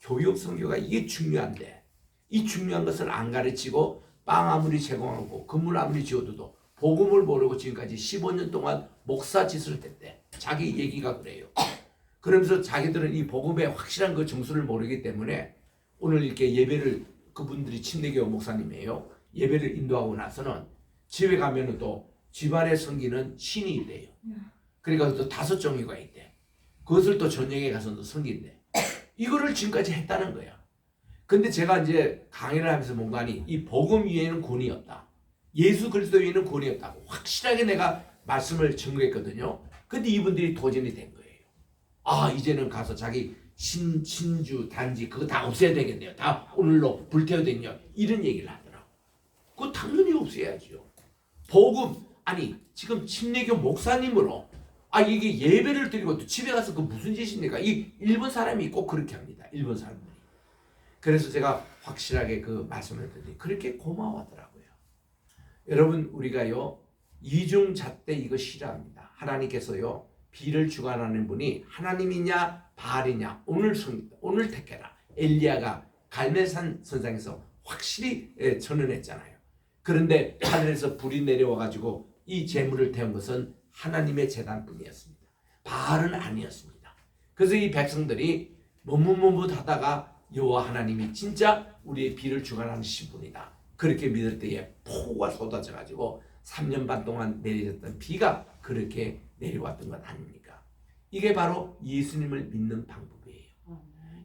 [SPEAKER 5] 교육 선교가 이게 중요한데 이 중요한 것을 안 가르치고 빵 아무리 제공하고 건물 아무리 지어도 복음을 모르고 지금까지 15년 동안 목사 짓을 했대. 자기 얘기가 그래요. 그러면서 자기들은 이 복음의 확실한 그 정수를 모르기 때문에 오늘 이렇게 예배를 그분들이 침례교 목사님이에요. 예배를 인도하고 나서는 집에 가면은 또 집안에 섬기는 신이 있대요. 그러니까 또 5종류가 있대. 그것을 또 저녁에 가서 또 섬긴대. 이거를 지금까지 했다는 거야. 근데 제가 이제 강의를 하면서 뭔가니 이 복음 위에는 권위 없다. 예수 그리스도 위에는 권위 없다고 확실하게 내가 말씀을 증거했거든요. 근데 이분들이 도전이 된 거예요. 아, 이제는 가서 자기 신주 단지 그거 다 없애야 되겠네요. 다 오늘로 불태워야 되겠네요. 이런 얘기를 하더라고. 그거 당연히 없애야죠. 복음 아니 지금 침례교 목사님으로 이게 예배를 드리고 또 집에 가서 그 무슨 짓입니까? 이 일본 사람이 꼭 그렇게 합니다. 일본 사람들이. 그래서 제가 확실하게 그 말씀을 드리니 그렇게 고마워하더라고요. 여러분 우리가요 이중잣대 이거 싫어합니다. 하나님께서요 비를 주관하는 분이 하나님이냐 바알이냐 오늘 택해라. 엘리야가 갈멜산 선상에서 확실히 전언했잖아요. 그런데 하늘에서 불이 내려와 가지고 이 제물을 태운 것은 하나님의 제단뿐이었습니다. 바알은 아니었습니다. 그래서 이 백성들이 머뭇머뭇하다가 여호와 하나님이 진짜 우리의 비를 주관하는 신분이다. 그렇게 믿을 때에 폭우가 쏟아져 가지고 3년 반 동안 내려졌던 비가 그렇게 내려왔던 것 아닙니까? 이게 바로 예수님을 믿는 방법이에요.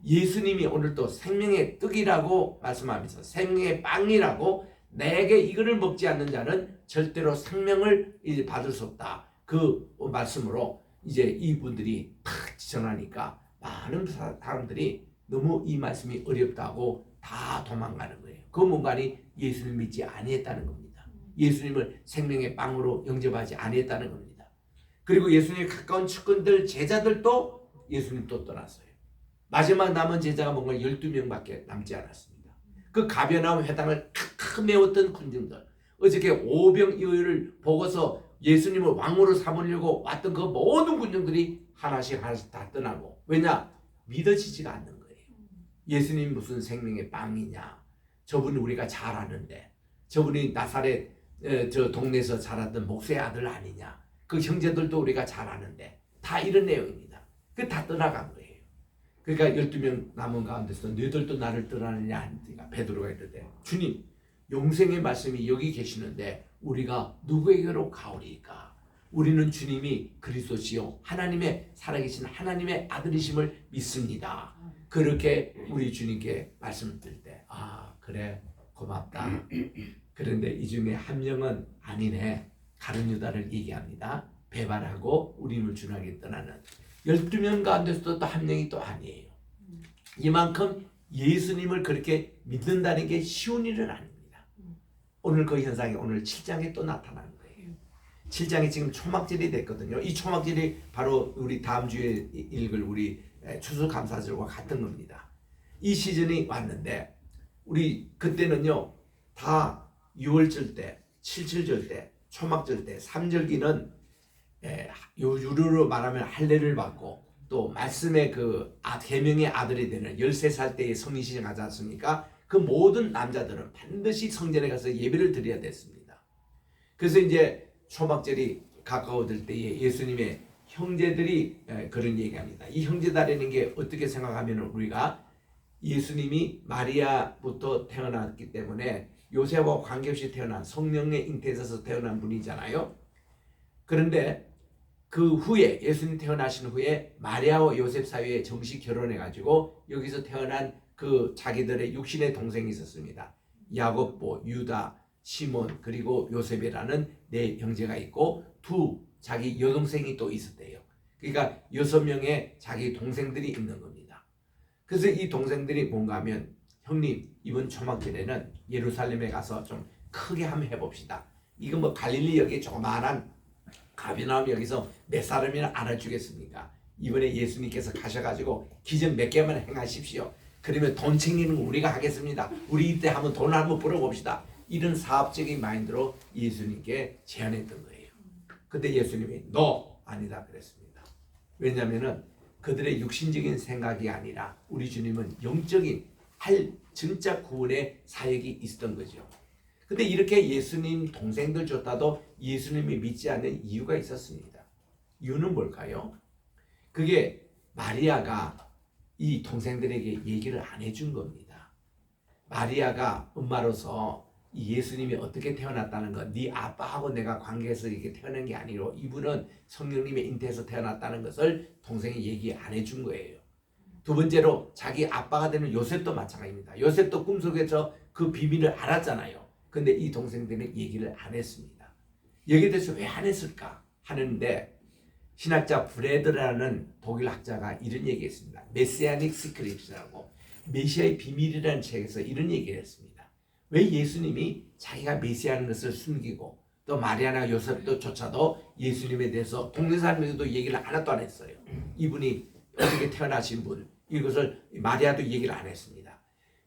[SPEAKER 5] 예수님이 오늘도 생명의 떡이라고 말씀하면서 생명의 빵이라고 내게 이거를 먹지 않는 자는 절대로 생명을 이제 받을 수 없다. 그 말씀으로 이제 이분들이 탁 전하니까 많은 사람들이 너무 이 말씀이 어렵다고 다 도망가는 거예요. 그 뭔가니 예수님을 믿지 아니했다는 겁니다. 예수님을 생명의 빵으로 영접하지 아니했다는 겁니다. 그리고 예수님의 가까운 측근들 제자들도 예수님도 떠났어요. 마지막 남은 제자가 뭔가 12명밖에 남지 않았습니다. 그 가버나움 회당을 탁 메웠던 군중들, 어저께 오병이어를 보고서 예수님을 왕으로 삼으려고 왔던 그 모든 군중들이 하나씩 다 떠나고, 왜냐? 믿어지지가 않는 거예요. 예수님 무슨 생명의 빵이냐? 저분이 우리가 잘 아는데, 저분이 나사렛 저 동네에서 자랐던 목사의 아들 아니냐? 그 형제들도 우리가 잘 아는데, 다 이런 내용입니다. 그 다 떠나간 거예요. 그러니까 12명 남은 가운데서 너희들도 나를 떠나느냐 하니까 베드로가 이르되 주님 영생의 말씀이 여기 계시는데 우리가 누구에게로 가오리까? 우리는 주님이 그리스도시요 하나님의 살아계신 하나님의 아들이심을 믿습니다. 그렇게 우리 주님께 말씀을 드릴 때 그래 고맙다. 그런데 이 중에 한 명은 아니네. 가룟 유다를 얘기합니다. 배반하고 우림을 준하게 떠나는 12명 가운데서도 또 한 명이 또 아니에요. 이만큼 예수님을 그렇게 믿는다는 게 쉬운 일은 아닙니다. 오늘 그 현상이 오늘 7장에 또 나타나는 거예요. 7장이 지금 초막절이 됐거든요. 이 초막절이 바로 우리 다음 주에 읽을 우리 추수감사절과 같은 겁니다. 이 시즌이 왔는데 우리 그때는요 다 6월절 때, 7절 때, 초막절 때, 3절기는 유료로 말하면 할례를 받고 또 말씀의 그 계명의 아들이 되는 13살 때의 성인식을 하지 않습니까? 그 모든 남자들은 반드시 성전에 가서 예배를 드려야 됐습니다. 그래서 이제 초막절이 가까워질 때에 예수님의 형제들이 그런 얘기합니다. 이 형제다라는 게 어떻게 생각하면 우리가 예수님이 마리아부터 태어났기 때문에 요셉과 관계없이 태어난 성령의 잉태에서 태어난 분이잖아요. 그런데 그 후에 예수님 태어나신 후에 마리아와 요셉 사이에 정식 결혼해가지고 여기서 태어난 그 자기들의 육신의 동생이 있었습니다. 야곱보, 유다, 시몬 그리고 요셉이라는 네 형제가 있고 두 자기 여동생이 또 있었대요. 그러니까 6명의 자기 동생들이 있는 겁니다. 그래서 이 동생들이 뭔가 하면 형님 이번 초막절에는 예루살렘에 가서 좀 크게 한번 해봅시다. 이거 뭐 갈릴리 여기 조그마한 가버나움 여기서 몇 사람이나 알아주겠습니까? 이번에 예수님께서 가셔가지고 기적 몇 개만 행하십시오. 그러면 돈 챙기는 거 우리가 하겠습니다. 우리 이때 한번 돈 한번 벌어봅시다. 이런 사업적인 마인드로 예수님께 제안했던 거예요. 근데 예수님이 너 아니다 그랬습니다. 왜냐하면은 그들의 육신적인 생각이 아니라 우리 주님은 영적인 할 진짜 구원의 사역이 있었던 거죠. 근데 이렇게 예수님 동생들조차도 예수님이 믿지 않는 이유가 있었습니다. 이유는 뭘까요? 그게 마리아가 이 동생들에게 얘기를 안 해준 겁니다. 마리아가 엄마로서 이 예수님이 어떻게 태어났다는 것, 네 아빠하고 내가 관계에서 이렇게 태어난 게 아니고 이분은 성령님의 잉태에서 태어났다는 것을 동생이 얘기 안 해준 거예요. 두 번째로 자기 아빠가 되는 요셉도 마찬가지입니다. 요셉도 꿈속에서 그 비밀을 알았잖아요. 근데 이 동생들은 얘기를 안 했습니다. 여기에 대해서 왜 안 했을까 하는데 신학자 브레드라는 독일 학자가 이런 얘기했습니다. 메시아닉 시크릿이라고 메시아의 비밀이라는 책에서 이런 얘기를 했습니다. 왜 예수님이 자기가 메시아라는 것을 숨기고 또 마리아나 요셉도 조차도 예수님에 대해서 동네 사람들도 얘기를 하나도 안 했어요. 이분이 어떻게 태어나신 분 이것을 마리아도 얘기를 안 했습니다.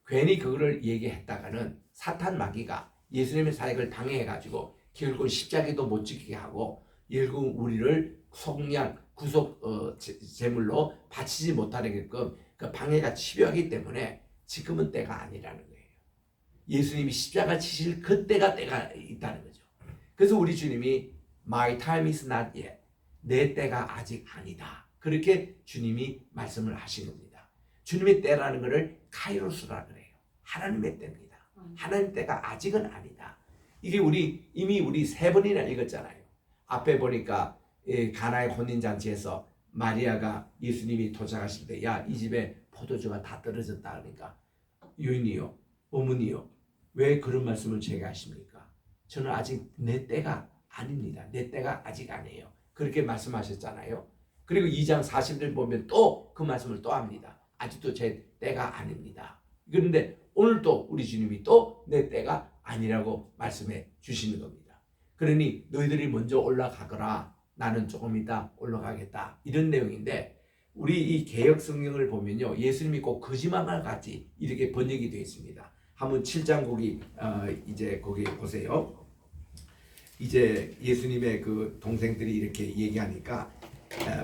[SPEAKER 5] 괜히 그거를 얘기했다가는 사탄 마귀가 예수님의 사역을 방해해가지고 결국 십자가도 못 지키게 하고 결국 우리를 속량 구속 제물로 바치지 못하게끔 그 방해가 치료하기 때문에 지금은 때가 아니라는 거예요. 예수님이 십자가 치실 그때가 때가 있다는 거죠. 그래서 우리 주님이 My time is not yet. 내 때가 아직 아니다. 그렇게 주님이 말씀을 하신 겁니다. 주님의 때라는 것을 카이로스라 그래요. 하나님의 때입니다. 하나님 때가 아직은 아니다. 이게 이미 우리 3번이나 읽었잖아요. 앞에 보니까 가나의 혼인잔치에서 마리아가 예수님이 도착하실 때 야, 이 집에 포도주가 다 떨어졌다 그러니까 유인이요, 어머니요, 왜 그런 말씀을 제게 하십니까? 저는 아직 내 때가 아닙니다. 내 때가 아직 아니에요. 그렇게 말씀하셨잖아요. 그리고 2장 40절 보면 또 그 말씀을 또 합니다. 아직도 제 때가 아닙니다. 그런데 오늘 또 우리 주님이 또 내 때가 아니라고 말씀해 주시는 겁니다. 그러니 너희들이 먼저 올라가거라. 나는 조금 이따 올라가겠다. 이런 내용인데 우리 이 개역 성경을 보면요. 예수님이 꼭 거짓말 같이 이렇게 번역이 되어 있습니다. 한번 7장 거기 이제 거기 보세요. 이제 예수님의 그 동생들이 이렇게 얘기하니까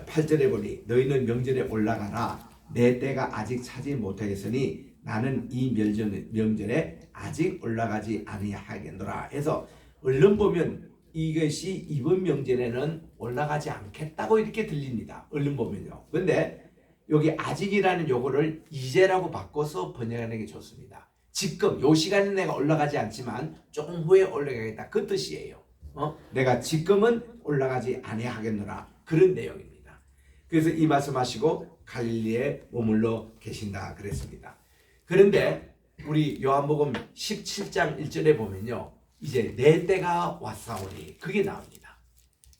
[SPEAKER 5] 8절에 보니 너희는 명절에 올라가라. 내 때가 아직 차지 못하겠으니 나는 이 명절에 아직 올라가지 아니하겠노라 해서 얼른 보면 이것이 이번 명절에는 올라가지 않겠다고 이렇게 들립니다. 얼른 보면요. 근데 여기 아직이라는 요거를 이제라고 바꿔서 번역하는 게 좋습니다. 지금 요 시간에 내가 올라가지 않지만 조금 후에 올라가겠다 그 뜻이에요. 내가 지금은 올라가지 아니하겠노라 그런 내용입니다. 그래서 이 말씀하시고 갈릴리에 머물러 계신다 그랬습니다. 그런데 우리 요한복음 17장 1절에 보면요. 이제 내 때가 왔사오니 그게 나옵니다.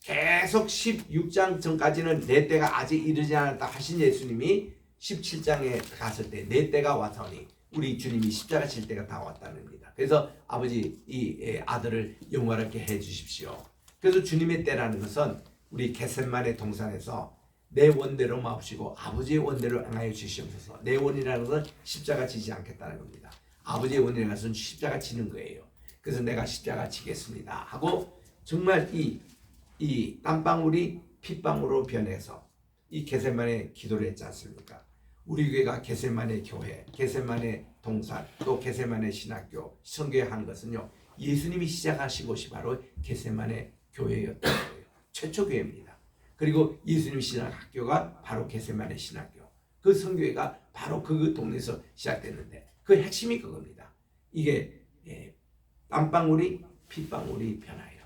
[SPEAKER 5] 계속 16장 전까지는 내 때가 아직 이르지 않았다 하신 예수님이 17장에 갔을 때 내 때가 왔사오니 우리 주님이 십자가 칠 때가 다 왔다는 겁니다. 그래서 아버지 이 아들을 영화롭게 해 주십시오. 그래서 주님의 때라는 것은 우리 겟셋마네 동산에서 내 원대로 마옵시고 아버지의 원대로 행하여 주시옵소서. 내 원이라는 것은 십자가 지지 않겠다는 겁니다. 아버지의 원이라는 것은 십자가 치는 거예요. 그래서 내가 십자가 지겠습니다 하고 정말 이 땀방울이 핏방울로 변해서 이 겟셋마네 기도를 했지 않습니까? 우리 교회가 겟셋마네 교회, 겟셋마네 동산, 또 겟셋마네 신학교, 선교회 하는 것은요. 예수님이 시작하신 곳이 바로 겟셋마네 교회였던 거예요. 최초 교회입니다. 그리고 예수님 신학교가 바로 겟셋마네 신학교. 그 선교회가 바로 그 동네에서 시작됐는데 그 핵심이 그겁니다. 이게 땀방울이 핏방울이 변하여.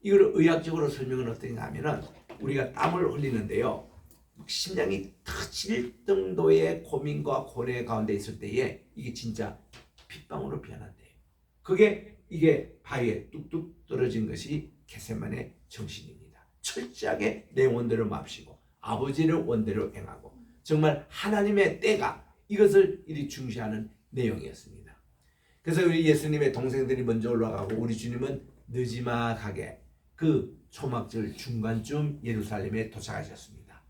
[SPEAKER 5] 이걸 의학적으로 설명은 어떻게 하면은 우리가 땀을 흘리는데요. 심장이 터질 정도의 고민과 고뇌 가운데 있을 때에 이게 진짜 핏방울로 변한대요. 이게 바위에 뚝뚝 떨어진 것이 겟셋마네 정신입니다. 철저하게 내 원대로 맙시고 아버지를 원대로 행하고 정말 하나님의 때가 이것을 이리 중시하는 내용이었습니다. 그래서 우리 예수님의 동생들이 먼저 올라가고 우리 주님은 느지막하게 그 초막절 중간쯤 예루살렘에 도착하셨습니다.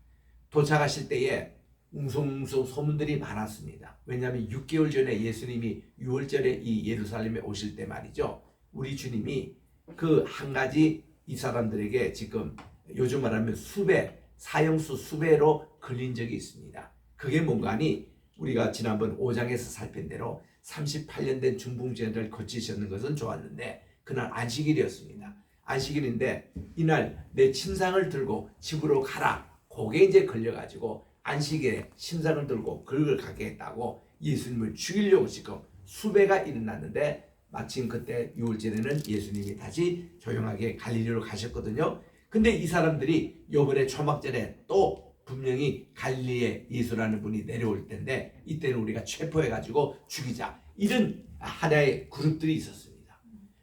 [SPEAKER 5] 도착하실 때에 웅성웅성 소문들이 많았습니다. 왜냐하면 6개월 전에 예수님이 6월절에 이 예루살렘에 오실 때 말이죠. 우리 주님이 그 한 가지 이 사람들에게 지금 요즘 말하면 수배, 사형수 수배로 걸린 적이 있습니다. 그게 뭔가 하니 우리가 지난번 5장에서 살핀 대로 38년 된 중풍제를 거치셨는 것은 좋았는데 그날 안식일이었습니다. 안식일인데 이날 내 침상을 들고 집으로 가라. 그게 이제 걸려가지고 안식일에 침상을 들고 그걸 가게 했다고 예수님을 죽이려고 지금 수배가 일어났는데 마침 그때 6월절에는 예수님이 다시 조용하게 갈릴리로 가셨거든요. 근데 이 사람들이 요번에 초막절에 또 분명히 갈릴리에 예수라는 분이 내려올 텐데 이때는 우리가 체포해가지고 죽이자. 이런 하나의 그룹들이 있었습니다.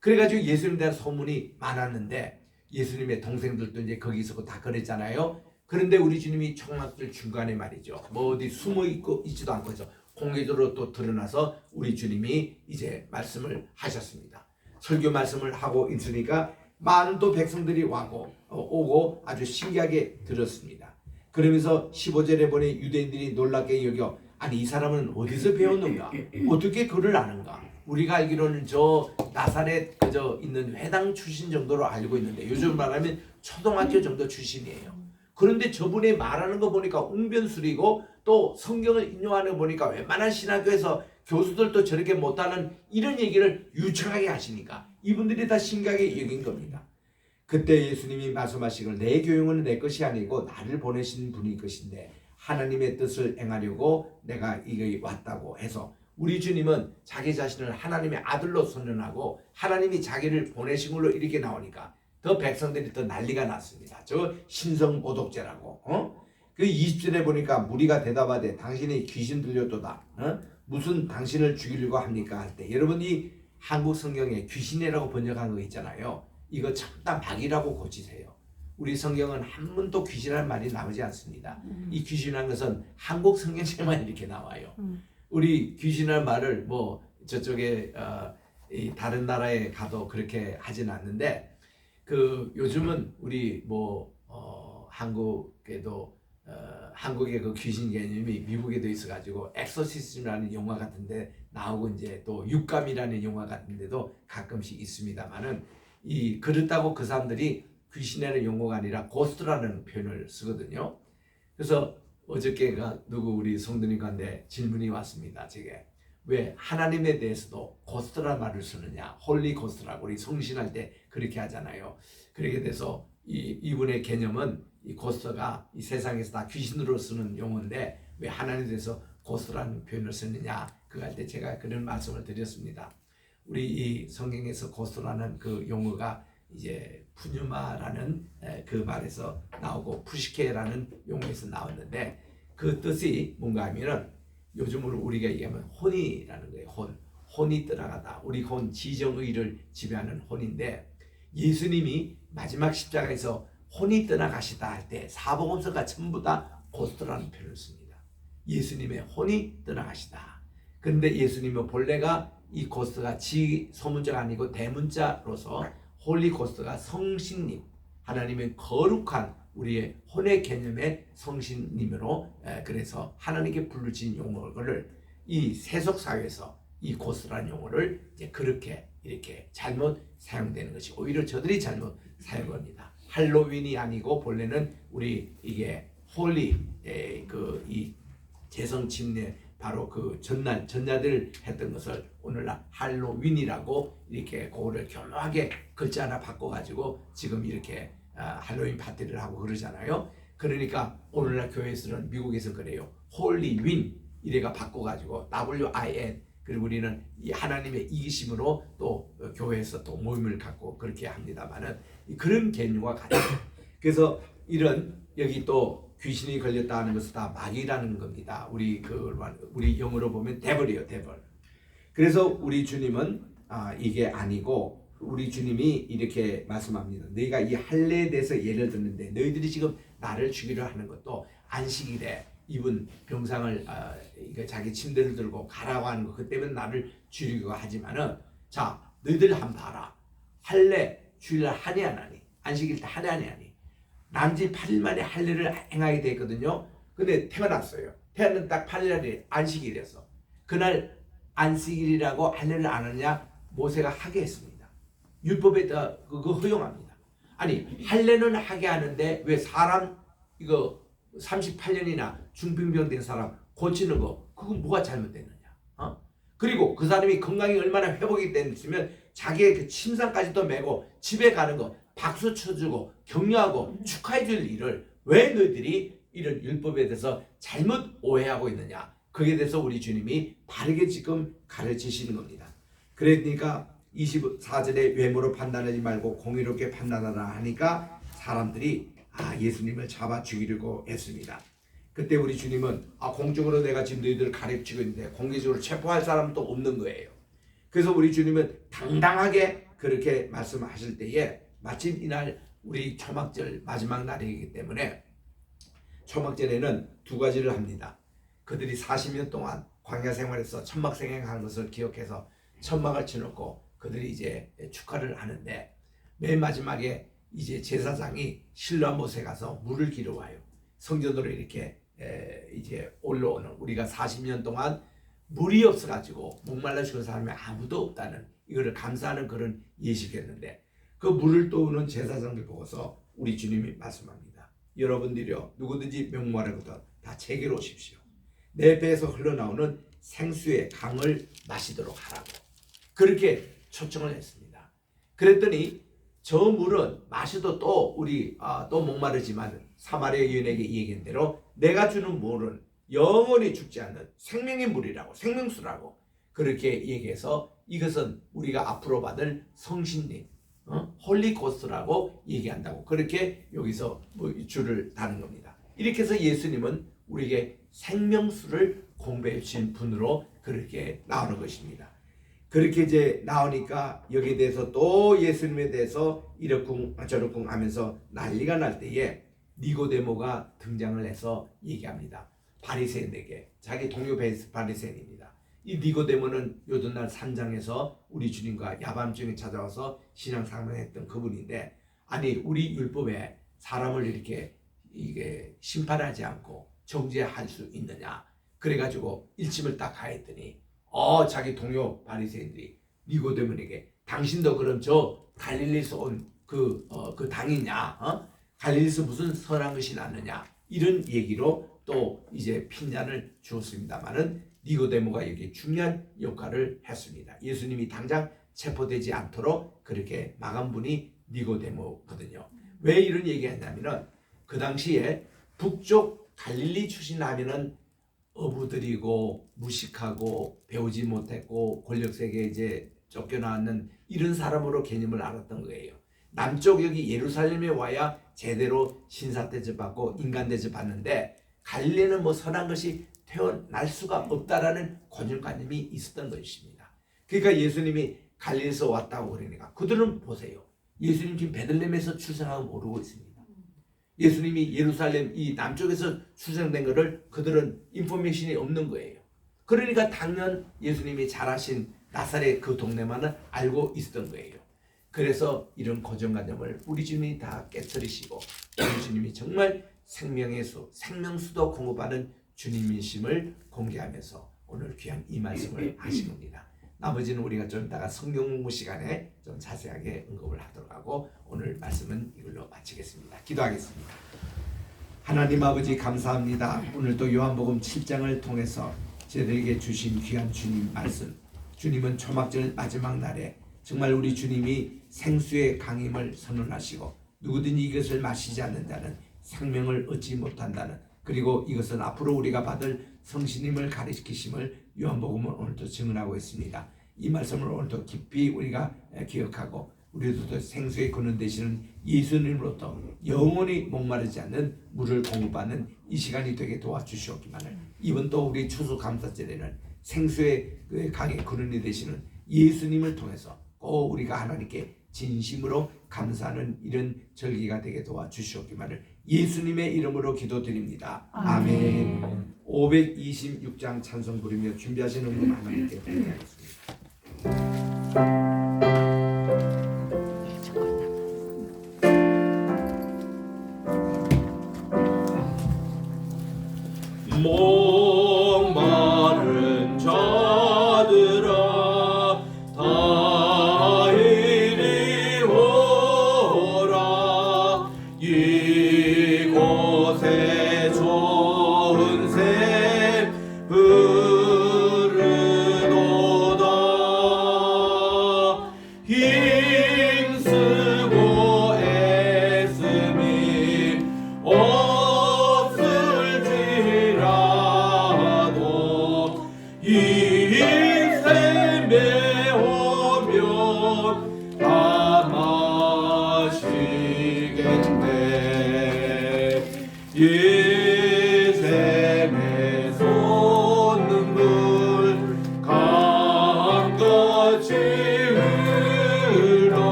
[SPEAKER 5] 그래가지고 예수님에 대한 소문이 많았는데 예수님의 동생들도 이제 거기 있었고 다 그랬잖아요. 그런데 우리 주님이 초막절 중간에 말이죠. 뭐 어디 숨어 있지도 않고 해서 공개적으로 또 드러나서 우리 주님이 이제 말씀을 하셨습니다. 설교 말씀을 하고 있으니까 많은 또 백성들이 오고 아주 신기하게 들었습니다. 그러면서 15절에 보니 유대인들이 놀랍게 여겨 아니 이 사람은 어디서 배웠는가? 어떻게 글을 아는가? 우리가 알기로는 저 나사렛 그저 있는 회당 출신 정도로 알고 있는데 요즘 말하면 초등학교 정도 출신이에요. 그런데 저분이 말하는 거 보니까 웅변술이고 또 성경을 인용하는 거 보니까 웬만한 신학교에서 교수들도 저렇게 못하는 이런 얘기를 유창하게 하시니까 이분들이 다 신기하게 여긴 겁니다. 그때 예수님이 말씀하시길 내 교육은 내 것이 아니고 나를 보내신 분이 것인데 하나님의 뜻을 행하려고 내가 이게 왔다고 해서 우리 주님은 자기 자신을 하나님의 아들로 선언하고 하나님이 자기를 보내신 걸로 이렇게 나오니까 더 백성들이 더 난리가 났습니다. 저 신성모독죄라고. 그 20절에 보니까 무리가 대답하되 당신이 귀신 들렸도다. 무슨 당신을 죽이려고 합니까? 할 때 여러분 이 한국 성경에 귀신이라고 번역한 거 있잖아요. 이거 참다 막이라고 고치세요. 우리 성경은 한 번도 귀신이라는 말이 나오지 않습니다. 이 귀신이라는 것은 한국 성경에만 이렇게 나와요. 우리 귀신이라는 말을 뭐 저쪽에 이 다른 나라에 가도 그렇게 하진 않는데 그 요즘은 우리 뭐 한국에도 한국의 그 귀신 개념이 미국에도 있어가지고 엑소시즘이라는 영화 같은데 나오고 이제 또 육감이라는 영화 같은데도 가끔씩 있습니다만은 이 그렇다고 그 사람들이 귀신이라는 용어가 아니라 고스트라는 표현을 쓰거든요. 그래서 어저께가 누구 우리 성도님한테 질문이 왔습니다. 제게 왜 하나님에 대해서도 고스트라는 말을 쓰느냐, 홀리 고스트라고 우리 성신할 때 그렇게 하잖아요. 그렇게 돼서 이분의 개념은 이 고스트가 이 세상에서 다 귀신으로 쓰는 용어인데 왜 하나님에 대해서 고스트라는 표현을 쓰느냐 그거 할 때 제가 그런 말씀을 드렸습니다. 우리 이 성경에서 고스트라는 그 용어가 이제 푸뉴마라는 그 말에서 나오고 푸시케라는 용어에서 나왔는데 그 뜻이 뭔가 하면은 요즘으로 우리가 얘기하면 혼이라는 거예요. 혼이 떠나가다. 우리 혼 지정의를 지배하는 혼인데 예수님이 마지막 십자가에서 혼이 떠나가시다 할 때 사복음서가 전부 다 고스트라는 표현을 씁니다. 예수님의 혼이 떠나가시다. 그런데 예수님은 본래가 이 고스트가 지 소문자가 아니고 대문자로서 홀리 고스트가 성신님, 하나님의 거룩한 우리의 혼의 개념의 성신님으로 그래서 하나님께 부르신 용어를 이 세속 사회에서 이 고스트라는 용어를 이제 그렇게 이렇게 잘못 사용되는 것이 오히려 저들이 잘못 사용합니다. 할로윈이 아니고 본래는 우리 이게 홀리 그 이 제성 침례 바로 그 전날들 했던 것을 오늘날 할로윈이라고 이렇게 그거를 교묘하게 글자 하나 바꿔가지고 지금 이렇게 할로윈 파티를 하고 그러잖아요. 그러니까 오늘날 교회에서는 미국에서 그래요. 홀리윈 이래가 바꿔가지고 WIN 그리고 우리는 이 하나님의 이기심으로 또 교회에서 또 모임을 갖고 그렇게 합니다만은 그런 개념과 같아요. 그래서 이런 여기 또 귀신이 걸렸다 하는 것은 다 마귀라는 겁니다. 우리 영어로 보면 데벌이에요, 데벌. 그래서 우리 주님은 이게 아니고 우리 주님이 이렇게 말씀합니다. 너희가 이 할례에 대해서 예를 듣는데 너희들이 지금 나를 죽이려 하는 것도 안식일에 이분 병상을 자기 침대를 들고 가라고 하는 거 그 때문에 나를 죽이려고 하지만은 자 너희들 한번 봐라. 할례 주일날 하니 안 하니 안식일 때 하니 안 하니 난지 8일 만에 할례를 행하게 됐거든요. 근데 태어났어요. 해는 딱 8일날이 안식일이었어. 그날 안식일이라고 할례를 안 하느냐? 모세가 하게 했습니다. 율법에 그거 허용합니다. 아니 할례는 하게 하는데 왜 사람 이거 38년이나 중풍병 된 사람 고치는 거 그건 뭐가 잘못됐느냐? 그리고 그 사람이 건강이 얼마나 회복이 됐으면 자기의 그 침상까지도 메고 집에 가는 거 박수 쳐주고 격려하고 축하해줄 일을 왜 너희들이 이런 율법에 대해서 잘못 오해하고 있느냐? 거기에 대해서 우리 주님이 바르게 지금 가르치시는 겁니다. 그러니까 24절에 외모로 판단하지 말고 공의롭게 판단하라 하니까 사람들이 예수님을 잡아 죽이려고 했습니다. 그때 우리 주님은 공적으로 내가 지금 너희들을 가르치고 있는데 공개적으로 체포할 사람도 없는 거예요. 그래서 우리 주님은 당당하게 그렇게 말씀하실 때에 마침 이날 우리 초막절 마지막 날이기 때문에 초막절에는 두 가지를 합니다. 그들이 40년 동안 광야 생활에서 천막 생행한 것을 기억해서 천막을 쳐놓고 그들이 이제 축하를 하는데 맨 마지막에 이제 제사장이 실로암 못에 가서 물을 길어와요. 성전으로 이렇게 이제 올라오는 우리가 40년 동안 물이 없어가지고 목말라 죽은 사람이 아무도 없다는 이거를 감사하는 그런 예식이었는데 그 물을 떠오는 제사장들 보고서 우리 주님이 말씀합니다. 여러분들이요 누구든지 명모하거든 다 제게로 오십시오. 내 배에서 흘러나오는 생수의 강을 마시도록 하라고 그렇게 초청을 했습니다. 그랬더니 저 물은 마셔도 또 우리 또 목마르지만 사마리아 여인에게 얘기한 대로 내가 주는 물은 영원히 죽지 않는 생명의 물이라고 생명수라고 그렇게 얘기해서 이것은 우리가 앞으로 받을 성신님 홀리고스트라고 얘기한다고 그렇게 여기서 줄을 다는 겁니다. 이렇게 해서 예수님은 우리에게 생명수를 공부해 주신 분으로 그렇게 나오는 것입니다. 그렇게 이제 나오니까 여기에 대해서 또 예수님에 대해서 이렇쿵 저렇쿵 하면서 난리가 날 때에 니고데모가 등장을 해서 얘기합니다. 바리새인에게 자기 동료 바리새인입니다. 이 니고데모는 요즘날 산장에서 우리 주님과 야밤중에 찾아와서 신앙상담했던 그분인데 아니 우리 율법에 사람을 이렇게 이게 심판하지 않고 정죄할 수 있느냐 그래가지고 일침을 딱 가했더니 자기 동료 바리새인들이 니고데모에게 당신도 그럼 저 갈릴리에서 온 그 당이냐? 갈릴리에서 무슨 선한 것이 났느냐? 이런 얘기로 또 이제 핀잔을 주었습니다만은 니고데모가 여기 중요한 역할을 했습니다. 예수님이 당장 체포되지 않도록 그렇게 막은 분이 니고데모거든요. 왜 이런 얘기했냐면은 그 당시에 북쪽 갈릴리 출신 하면은 어부들이고 무식하고 배우지 못했고 권력세계에 이제 쫓겨나왔는 이런 사람으로 개념을 알았던 거예요. 남쪽 여기 예루살렘에 와야 제대로 신사 대접받고 인간 대접받는데 갈릴리는 뭐 선한 것이 태어날 수가 없다라는 고정관념이 있었던 것입니다. 그러니까 예수님이 갈릴리에서 왔다고 그러니까 그들은 보세요. 예수님 지금 베들레헴에서 출생하고 모르고 있습니다. 예수님이 예루살렘 이 남쪽에서 출생된 것을 그들은 인포메이션이 없는 거예요. 그러니까 당연 예수님이 자라신 나사렛 그 동네만은 알고 있었던 거예요. 그래서 이런 고정관념을 우리 주님이 다 깨트리시고 우리 주님이 정말 생명의 수, 생명수도 공급하는 주님이심을 공개하면서 오늘 귀한 이 말씀을 하신 겁니다. 나머지는 우리가 좀 이따가 성경 공부 시간에 좀 자세하게 언급을 하도록 하고 오늘 말씀은 이걸로 마치겠습니다. 기도하겠습니다. 하나님 아버지 감사합니다. 오늘도 요한복음 7장을 통해서 저희들에게 주신 귀한 주님 말씀 주님은 초막절 마지막 날에 정말 우리 주님이 생수의 강임을 선언하시고 누구든지 이것을 마시지 않는다는 생명을 얻지 못한다는 그리고 이것은 앞으로 우리가 받을 성신임을 가르치심을 요한복음은 오늘도 증언하고 있습니다. 이 말씀을 오늘도 깊이 우리가 기억하고 우리도 생수의 근원 되시는 예수님으로부터 영원히 목마르지 않는 물을 공급하는 이 시간이 되게 도와주시옵기만을 이번 또 우리 추수감사절에는 생수의 강의 근원이 되시는 예수님을 통해서 꼭 우리가 하나님께 진심으로 감사하는 이런 절기가 되게 도와주시옵기만을 예수님의 이름으로 기도드립니다. 아멘. 526장 찬송 부르며 준비하시는 분 하나님께 드리겠습니다.
[SPEAKER 2] 모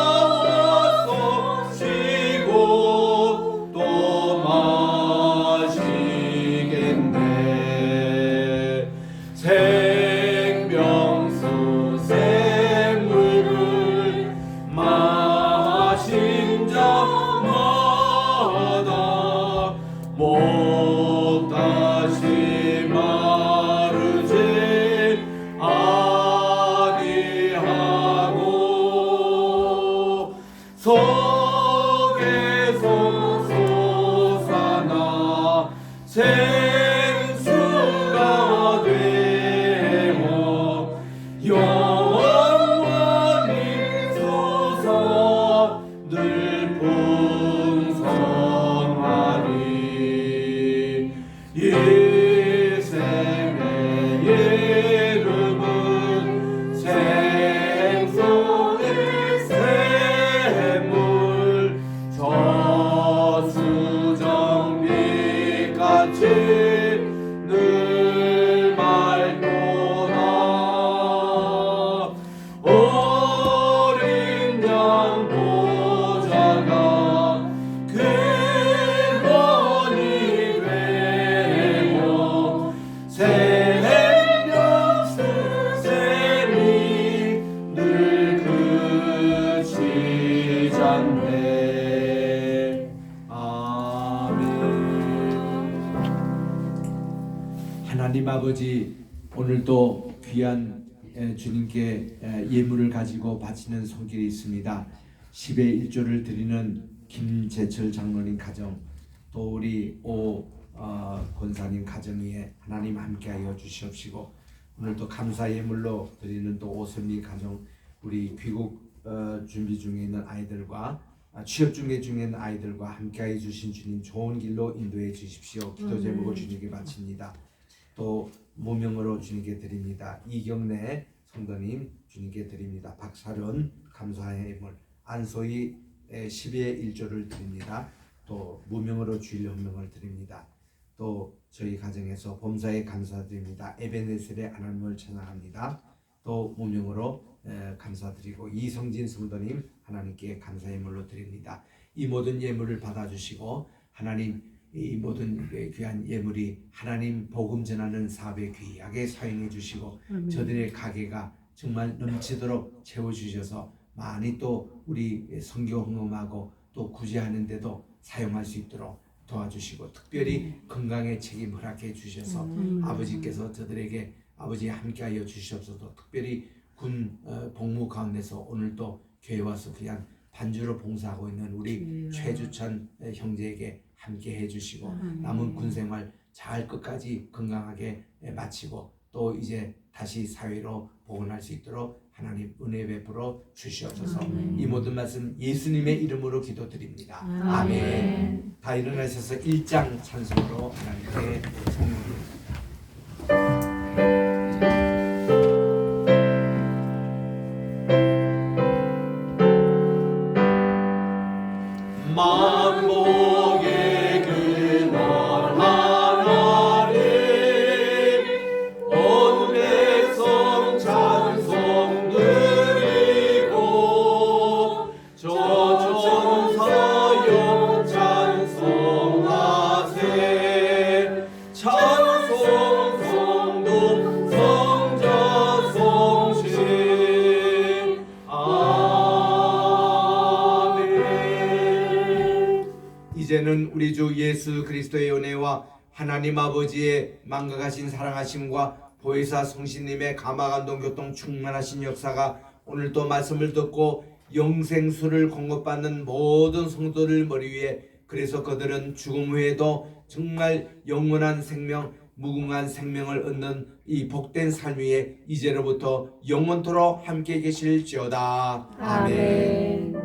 [SPEAKER 1] 나와서 쉬고 또 마시겠네. 생명수 샘물을 마신 자마다 목 다시 마르지 아니하고 속에서 솟아나 생수가 되어 영원히 솟아 늘 풍성하리. 이 샘의 이름은 생수의 샘물 저수정빛같이 늘 맑도다. 어린 양 보좌가 근원이 되어 생명수 샘이 늘 그치지 않네. 아멘. 하나님 아버지, 오늘도 귀한 주님께 예물을 가지고 바치는 손길이 있습니다. 10의 1조를 드리는 김재철 장로님 가정, 또 우리 권사님 가정 위에 하나님 함께하여 주시옵시고, 오늘도 감사 예물로 드리는 또 오선미 가정, 우리 귀국 준비 중에 있는 아이들과 취업 중에 있는 아이들과 함께하여 주신 주님 좋은 길로 인도해 주십시오. 기도 제목을 주님께 바칩니다. 또 무명으로 주님께 드립니다. 이경래 성도님 주님께 드립니다. 박사련 감사의 예물, 안소희 10의 1조를 드립니다. 또 무명으로 주일 헌명을 드립니다. 또 저희 가정에서 범사에 감사드립니다. 에베네셀의 하나님을 찬양합니다. 또 무명으로 감사드리고 이성진 성도님 하나님께 감사 예물로 드립니다. 이 모든 예물을 받아주시고 하나님 이 모든 귀한 예물이 하나님 복음 전하는 사업에 귀하게 사용해 주시고 저들의 가게가 정말 넘치도록 채워주셔서 많이 또 우리 선교 헌금하고 또 구제하는 데도 사용할 수 있도록 도와주시고 특별히 건강에 책임 허락해 주셔서 아버지께서 저들에게 아버지 함께하여 주시옵소서. 특별히 군 복무 가운데서 오늘도 교회 와서 그냥 반주로 봉사하고 있는 우리 최주찬 형제에게 함께 해주시고 남은 군생활 잘 끝까지 건강하게 마치고 또 이제 다시 사회로 복원할 수 있도록 하나님 은혜 베풀어 주시옵소서. 이 모든 말씀 예수님의 이름으로 기도드립니다. 아멘. 다 일어나셔서 1장 찬송으로 하나님께 성령을 만복의 근원 하나님 온 백성 찬송 드리고 저천사여 찬송하세. 찬송 성도 성자 성신 이제는 우리 주 예수 그리스도의 은혜와 하나님 아버지의 만각하신 사랑하심과 보혜사 성신님의 감화감동 교통 충만하신 역사가 오늘도 말씀을 듣고 영생수를 공급받는 모든 성도들 머리 위에, 그래서 그들은 죽음 후에도 정말 영원한 생명, 무궁한 생명을 얻는 이 복된 삶 위에 이제로부터 영원토록 함께 계실지어다. 아멘.